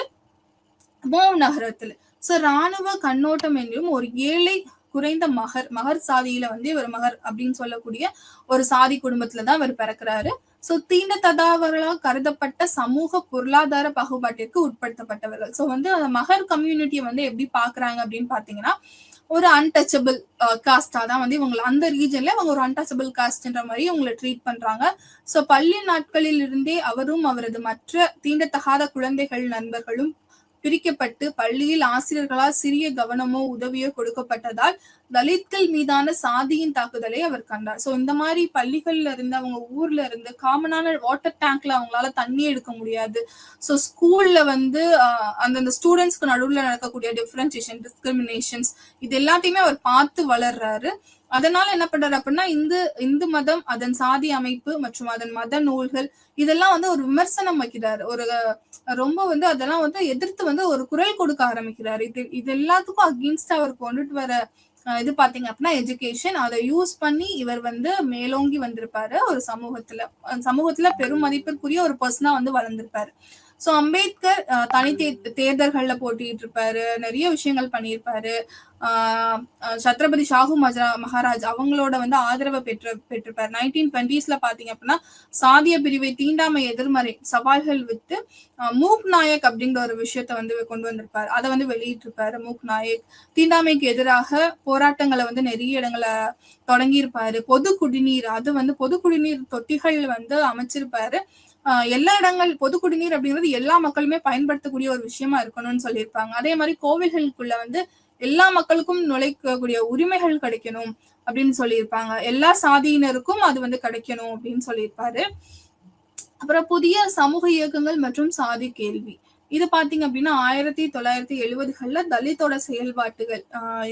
Speaker 1: மோவ் நகரத்துல. சோ ராணுவ கண்ணோட்டம் என்றும் ஒரு ஏழை குறைந்த மகர் சாதியில வந்து இவர் மகர் அப்படின்னு சொல்லக்கூடிய ஒரு சாதி குடும்பத்துலதான் இவர் பிறக்கிறாரு. சோ தீண்டத்தகாதவர்களாக கருதப்பட்ட சமூக பொருளாதார பாகுபாட்டிற்கு உட்படுத்தப்பட்டவர்கள். சோ வந்து அந்த மகர் கம்யூனிட்டியை வந்து எப்படி பாக்குறாங்க அப்படின்னு பாத்தீங்கன்னா, ஒரு அன்டச்சபிள் காஸ்டா தான் வந்து இவங்க அந்த ரீஜன்ல இவங்க ஒரு அன்டச்சபிள் காஸ்ட்ன்ற மாதிரி இவங்களை ட்ரீட் பண்றாங்க. சோ பள்ளி நாட்களில் இருந்தே அவரும் அவரது மற்ற தீண்டத்தகாத குழந்தைகள் நண்பர்களும் பிரிக்கப்பட்டு பள்ளியில் ஆசிரியர்களால் சிறிய கவனமோ உதவியோ கொடுக்கப்பட்டதால் தலித்கள் மீதான சாதியின் தாக்குதலை அவர் கண்டார். சோ இந்த மாதிரி பள்ளிகள்ல இருந்து அவங்க ஊர்ல இருந்து காமனான வாட்டர் டேங்க்ல அவங்களால தண்ணி எடுக்க முடியாது. சோ ஸ்கூல்ல வந்து அந்தந்த ஸ்டூடெண்ட்ஸ்க்கு நடுவுல நடக்கக்கூடிய டிஃபரன்சியேஷன், டிஸ்கிரிமினேஷன்ஸ் இது எல்லாத்தையுமே அவர் பார்த்து வளர்றாரு. அதனால என்ன பண்றாரு அப்படின்னா, இந்து மதம், அதன் சாதி அமைப்பு மற்றும் அதன் மத நூல்கள் இதெல்லாம் வந்து ஒரு விமர்சனம் வைக்கிறாரு. ஒரு ரொம்ப வந்து அதெல்லாம் வந்து எதிர்த்து வந்து ஒரு குரல் கொடுக்க ஆரம்பிக்கிறாரு. இது எல்லாத்துக்கும் அகெயின்ஸ்ட் அவர் கொண்டுட்டு வர இது பாத்தீங்க அப்படின்னா எஜுகேஷன். அதை யூஸ் பண்ணி இவர் வந்து மேலோங்கி வந்திருப்பாரு. ஒரு சமூகத்துல பெரும் மதிப்பிற்குரிய ஒரு பர்சனா வந்து வளர்ந்திருப்பாரு. ஸோ அம்பேத்கர் தனி தேர்தல்கள்ல போட்டிட்டு இருப்பாரு, நிறைய விஷயங்கள் பண்ணியிருப்பாரு. சத்ரபதி ஷாஹு மகாராஜ் அவங்களோட வந்து ஆதரவை பெற்றிருப்பாரு. 1920s பாத்தீங்க அப்படின்னா சாதிய பிரிவை, தீண்டாமை எதிர்மறை சவால்கள் வித்து மூக் நாயக் அப்படிங்கிற ஒரு விஷயத்த வந்து கொண்டு வந்திருப்பாரு. அதை வந்து வெளியிட்டிருப்பாரு மூக் நாயக். தீண்டாமைக்கு எதிராக போராட்டங்களை வந்து நிறைய இடங்களை தொடங்கியிருப்பாரு. பொது குடிநீர், அது வந்து பொது குடிநீர் தொட்டிகள் வந்து அமைச்சிருப்பாரு. எல்லா இடங்கள் பொது குடிநீர் அப்படிங்கிறது எல்லா மக்களுமே பயன்படுத்தக்கூடிய ஒரு விஷயமா இருக்கணும்னு சொல்லியிருப்பாங்க. அதே மாதிரி கோவில்களுக்குள்ள வந்து எல்லா மக்களுக்கும் நுழைக்கக்கூடிய உரிமைகள் கிடைக்கணும் அப்படின்னு சொல்லியிருப்பாங்க. எல்லா சாதியினருக்கும் அது வந்து கிடைக்கணும் அப்படின்னு சொல்லியிருப்பாரு. அப்புறம் புதிய சமூக இயக்கங்கள் மற்றும் சாதி கேள்வி, இது பாத்தீங்க அப்படின்னா 1970கள்ல தலித்தோட செயல்பாட்டுகள்.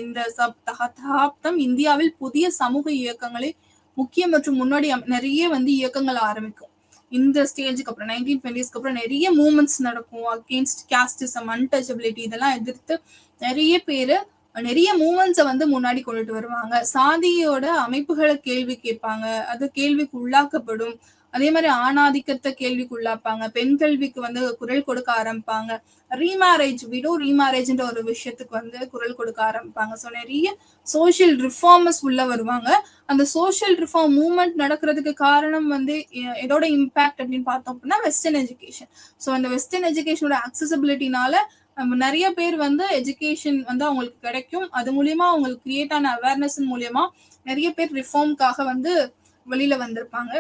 Speaker 1: இந்த சகாப்தம் இந்தியாவில் புதிய சமூக இயக்கங்களை முக்கிய மற்றும் முன்னாடி நிறைய வந்து இயக்கங்கள் ஆரம்பிக்கும். இந்த ஸ்டேஜுக்கு அப்புறம் 1920ஸ்க்கு அப்புறம் நிறைய மூவ்மெண்ட்ஸ் நடக்கும். அகெயின்ஸ்ட் காஸ்டிசம், அன்டச்சபிலிட்டி இதெல்லாம் எதிர்த்து நிறைய பேரு நிறைய மூவ்மெண்ட்ஸை வந்து முன்னாடி கொண்டுட்டு வருவாங்க. சாதியோட அமைப்புகளை கேள்வி கேட்பாங்க, அது கேள்விக்கு உள்ளாக்கப்படும். அதே மாதிரி ஆணாதிக்கத்தை கேள்விக்கு உள்ளாப்பாங்க. பெண் கல்விக்கு வந்து குரல் கொடுக்க ஆரம்பிப்பாங்க. ரீமேரேஜ், விடோ ரீமேரேஜ்ன்ற ஒரு விஷயத்துக்கு வந்து குரல் கொடுக்க ஆரம்பிப்பாங்க. ஸோ நிறைய சோசியல் ரிஃபார்மர்ஸ் உள்ள வருவாங்க. அந்த சோசியல் ரிஃபார்ம் மூவ்மெண்ட் நடக்கிறதுக்கு காரணம் வந்து இதோட இம்பாக்ட் அப்படின்னு பார்த்தோம் அப்படின்னா வெஸ்டர்ன் எஜுகேஷன். ஸோ அந்த வெஸ்டர்ன் எஜுகேஷனோட அக்சசபிலிட்டினால நிறைய பேர் வந்து எஜுகேஷன் வந்து அவங்களுக்கு கிடைக்கும். அது மூலியமா அவங்களுக்கு கிரியேட் ஆன அவேர்னஸ் மூலியமா நிறைய பேர் ரிஃபார்ம்காக வந்து வெளியில வந்திருப்பாங்க.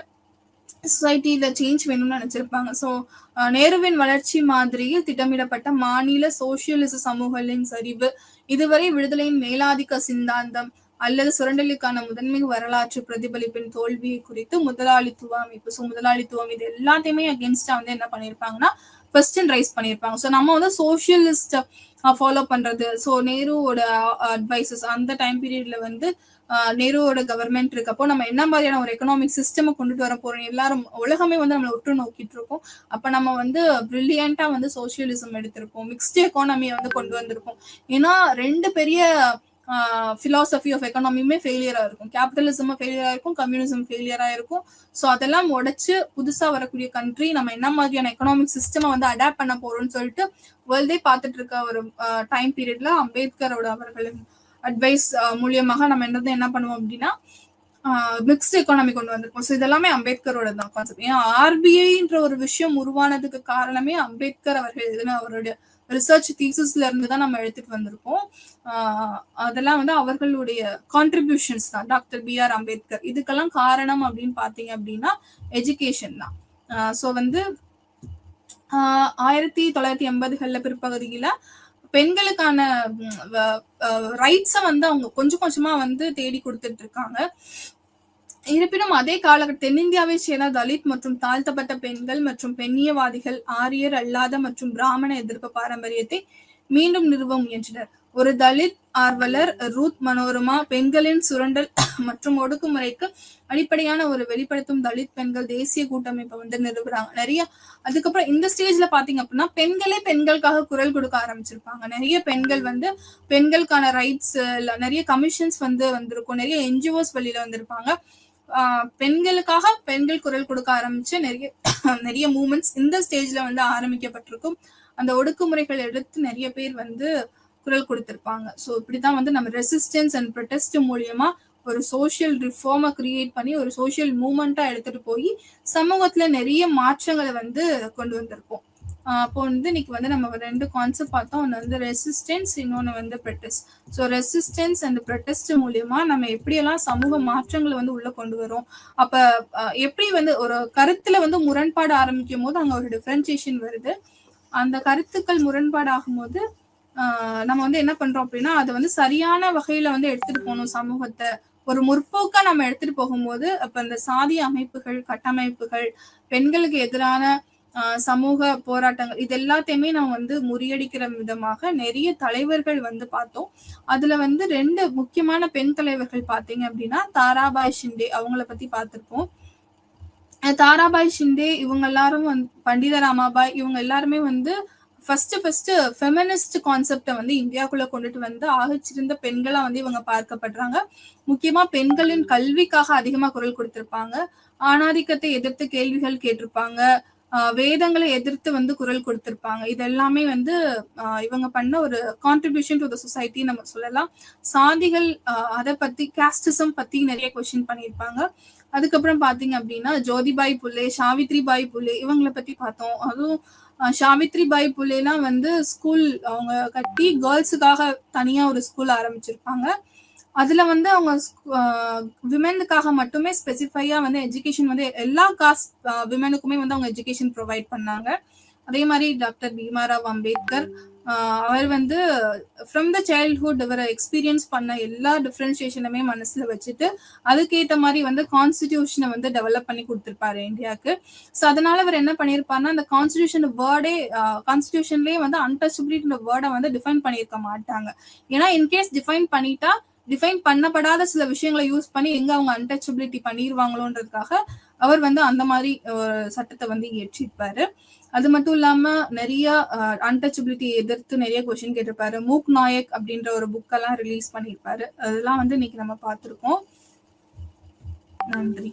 Speaker 1: சொசைட்டியில சேஞ்ச் வேணும்னு நினைச்சிருப்பாங்க. ஸோ நேருவின் வளர்ச்சி மாதிரியில் திட்டமிடப்பட்ட மாநில சோசியலிச சமூகங்களின் சரிவு, இதுவரை விடுதலையின் மேலாதிக்க சிந்தாந்தம் அல்லது சுரண்டலுக்கான முதன்மை வரலாற்று பிரதிபலிப்பின் தோல்வியை குறித்து முதலாளித்துவ அமைப்பு, ஸோ முதலாளித்துவம் இது எல்லாத்தையுமே அகேன்ஸ்டா வந்து என்ன பண்ணியிருப்பாங்கன்னா கொஸ்டின் ரைஸ் பண்ணியிருப்பாங்க. ஸோ நம்ம வந்து சோசியலிஸ்ட் ஃபாலோ பண்றது, ஸோ நேருவோட அட்வைசஸ் அந்த டைம் பீரியட்ல வந்து நேருவோட கவர்மெண்ட் இருக்கப்போ நம்ம என்ன மாதிரியான ஒரு எக்கனாமிக் சிஸ்டம் கொண்டுட்டு வர போறோம், எல்லாரும் உலகமே வந்து நம்மளை உற்று நோக்கிட்டு இருக்கோம். அப்ப நம்ம வந்து பிரில்லியண்டா வந்து சோசியலிசம் எடுத்திருப்போம், மிக்ஸ்டு எக்கானமியை வந்து கொண்டு வந்திருப்போம். ஏன்னா ரெண்டு பெரிய பிலாசபி ஆஃப் எக்கனாமியுமே ஃபெயிலியரா இருக்கும். கேபிட்டலிசமும் ஃபெயிலியரா இருக்கும், கம்யூனிசம் ஃபெயிலியரா இருக்கும். ஸோ அதெல்லாம் உடைச்சு புதுசா வரக்கூடிய கண்ட்ரி நம்ம என்ன மாதிரியான எக்கனாமிக் சிஸ்டம் வந்து அடாப்ட் பண்ண போறோம்னு சொல்லிட்டு வேர்ல்டே பார்த்துட்டு இருக்க ஒரு டைம் பீரியட்ல அம்பேத்கரோட அவர்களின் அட்வைஸ் மூலியமாக நம்ம என்ன பண்ணுவோம் அப்படின்னா மிக்ஸ்டு எக்கானமி கொண்டு வந்திருக்கோம். ஸோ இதெல்லாமே அம்பேத்கரோட தான் கான்செப்ட். ஏன் ஆர்பிஐன்ற ஒரு விஷயம் உருவானதுக்கு காரணமே அம்பேத்கர் அவர்கள் எதுனா அவருடைய ரிசர்ச் தீசிஸ்ல இருந்து தான் நம்ம எடுத்துட்டு வந்திருக்கோம். அதெல்லாம் வந்து அவர்களுடைய கான்ட்ரிபியூஷன்ஸ் தான். Doctor B.R. அம்பேத்கர் இதுக்கெல்லாம் காரணம் அப்படின்னு பாத்தீங்க அப்படின்னா எஜுகேஷன் தான். ஸோ வந்து 1980கள்ல பிற்பகுதியில பெண்களுக்கான ரைட்ஸை வந்து அவங்க கொஞ்சம் கொஞ்சமா வந்து தேடி கொடுத்துட்டு இருக்காங்க. இருப்பினும் அதே காலகட்ட தென்னிந்தியாவை சேர்ந்த தலித் மற்றும் தாழ்த்தப்பட்ட பெண்கள் மற்றும் பெண்ணியவாதிகள் ஆரியர் அல்லாத மற்றும் பிராமண எதிர்ப்பு பாரம்பரியத்தை மீண்டும் நிறுவ முயன்றனர். ஒரு தலித் ஆர்வலர் ரூத் மனோரமா பெண்களின் சுரண்டல் மற்றும் ஒடுக்குமுறைக்கு அடிப்படையான ஒரு வெளிப்படுத்தும் தலித் பெண்கள் தேசிய கூட்டமைப்பை வந்து நிறுவுறாங்க. நிறைய அதுக்கப்புறம் இந்த ஸ்டேஜ்ல பாத்தீங்க அப்படின்னா பெண்களே பெண்களுக்காக குரல் கொடுக்க ஆரம்பிச்சிருப்பாங்க. நிறைய பெண்கள் வந்து பெண்களுக்கான ரைட்ஸ் நிறைய கமிஷன்ஸ் வந்து வந்திருக்கும், நிறைய என்ஜிஓஸ் வெளியில வந்திருப்பாங்க. பெண்களுக்காக பெண்கள் குரல் கொடுக்க ஆரம்பிச்சு நிறைய மூமெண்ட்ஸ் இந்த ஸ்டேஜ்ல வந்து ஆரம்பிக்கப்பட்டிருக்கும். அந்த ஒடுக்குமுறைகள் எடுத்து நிறைய பேர் வந்து குரல் கொடுத்திருப்பாங்க. ஸோ இப்படிதான் வந்து நம்ம ரெசிஸ்டன்ஸ் அண்ட் ப்ரொடெஸ்ட் மூலியமா ஒரு சோசியல் ரிஃபார்மை கிரியேட் பண்ணி ஒரு சோசியல் மூவ்மெண்டா எடுத்துட்டு போய் சமூகத்துல நிறைய மாற்றங்களை வந்து கொண்டு வந்திருப்போம். அப்போ வந்து இன்னைக்கு வந்து நம்ம ரெண்டு கான்செப்ட் பார்த்தோம். ஒன்று வந்து ரெசிஸ்டன்ஸ், இன்னொன்று வந்து protest. So resistance and protest மூலியமா நம்ம எப்படியெல்லாம் சமூக மாற்றங்களை வந்து உள்ள கொண்டு வரோம், அப்ப எப்படி வந்து ஒரு கருத்துல வந்து முரண்பாடு ஆரம்பிக்கும் போது அங்க ஒரு டிஃபரன்சியேஷன் வருது. அந்த கருத்துக்கள் முரண்பாடு ஆகும்போது நம்ம வந்து என்ன பண்றோம் அப்படின்னா அதை வந்து சரியான வகையில வந்து எடுத்துட்டு போகணும். சமூகத்தை ஒரு முற்போக்கா நம்ம எடுத்துட்டு போகும்போது அப்ப இந்த சாதிய அமைப்புகள், கட்டமைப்புகள், பெண்களுக்கு எதிரான சமூக போராட்டங்கள் இது எல்லாத்தையுமே நம்ம வந்து முறியடிக்கிற விதமாக நிறைய தலைவர்கள் வந்து பார்த்தோம். அதுல வந்து ரெண்டு முக்கியமான பெண் தலைவர்கள் பாத்தீங்க அப்படின்னா தாராபாய் ஷிண்டே அவங்கள பத்தி பார்த்திருப்போம். தாராபாய் ஷிண்டே இவங்க எல்லாரும் வந்து பண்டித ராமாபாய் இவங்க எல்லாருமே வந்து ஃபர்ஸ்ட் ஃபெமினிஸ்ட் கான்செப்டை வந்து இந்தியாவுக்குள்ள கொண்டுட்டு வந்து ஆகச்சிருந்த பெண்களா வந்து இவங்க பார்க்கப்படுறாங்க. முக்கியமா பெண்களின் கல்விக்காக அதிகமா குரல் கொடுத்திருப்பாங்க. ஆணாதிக்கத்தை எதிர்த்து கேள்விகள் கேட்டிருப்பாங்க. வேதங்களை எதிர்த்து வந்து குரல் கொடுத்திருப்பாங்க. இது எல்லாமே வந்து இவங்க பண்ண ஒரு கான்ட்ரிபியூஷன் டு த சொசைட்டி நம்ம சொல்லலாம். சாதிகள் அதை பத்தி காஸ்டிசம் பத்தி நிறைய கொஸ்டின் பண்ணியிருப்பாங்க. அதுக்கப்புறம் பாத்தீங்க அப்படின்னா ஜோதிபாய் புலே, சாவித்ரிபாய் புலே இவங்களை பத்தி பார்த்தோம். அதுவும் சாவித்ரிபாய் புலேலாம் வந்து ஸ்கூல் அவங்க கட்டி கேர்ள்ஸுக்காக தனியா ஒரு ஸ்கூல் ஆரம்பிச்சிருப்பாங்க. அதுல வந்து அவங்க விமெனுக்காக மட்டுமே ஸ்பெசிஃபையா வந்து எஜுகேஷன் வந்து எல்லா காஸ்ட் விமெனுக்குமே வந்து அவங்க எஜுகேஷன் ப்ரொவைட் பண்ணாங்க. அதே மாதிரி டாக்டர் பீமாராவ் அம்பேத்கர் அவர் வந்து ஃப்ரம் த சைல்ட்ஹுட் இவரை எக்ஸ்பீரியன்ஸ் பண்ண எல்லா டிஃபரன்சியேஷனுமே மனசுல வச்சுட்டு அதுக்கேற்ற மாதிரி வந்து கான்ஸ்டிடியூஷனை வந்து டெவலப் பண்ணி கொடுத்திருப்பாரு இந்தியாவுக்கு. ஸோ அதனால அவர் என்ன பண்ணியிருப்பாருன்னா அந்த கான்ஸ்டிடியூஷன் வேர்டே கான்ஸ்டிடியூஷன்லேயே வந்து அன்டச்சபிலிட்டி வேர்டை வந்து டிஃபைன் பண்ணியிருக்க மாட்டாங்க. ஏன்னா இன்கேஸ் டிஃபைன் பண்ணப்படாத சில விஷயங்களை யூஸ் பண்ணி எங்க அவங்க அன்டச்சபிலிட்டி பண்ணிடுவாங்களோன்றதுக்காக அவர் வந்து அந்த மாதிரி சட்டத்தை வந்து இயற்றிருப்பாரு. அது மட்டும் இல்லாம நிறைய அன்டச்சபிலிட்டி எதிர்த்து நிறைய கொஸ்டின் கேட்டிருப்பாரு. மூக் நாயக் அப்படின்ற ஒரு புக்கெல்லாம் ரிலீஸ் பண்ணியிருப்பாரு. அதெல்லாம் வந்து இன்னைக்கு நம்ம பார்த்திருக்கோம். நன்றி.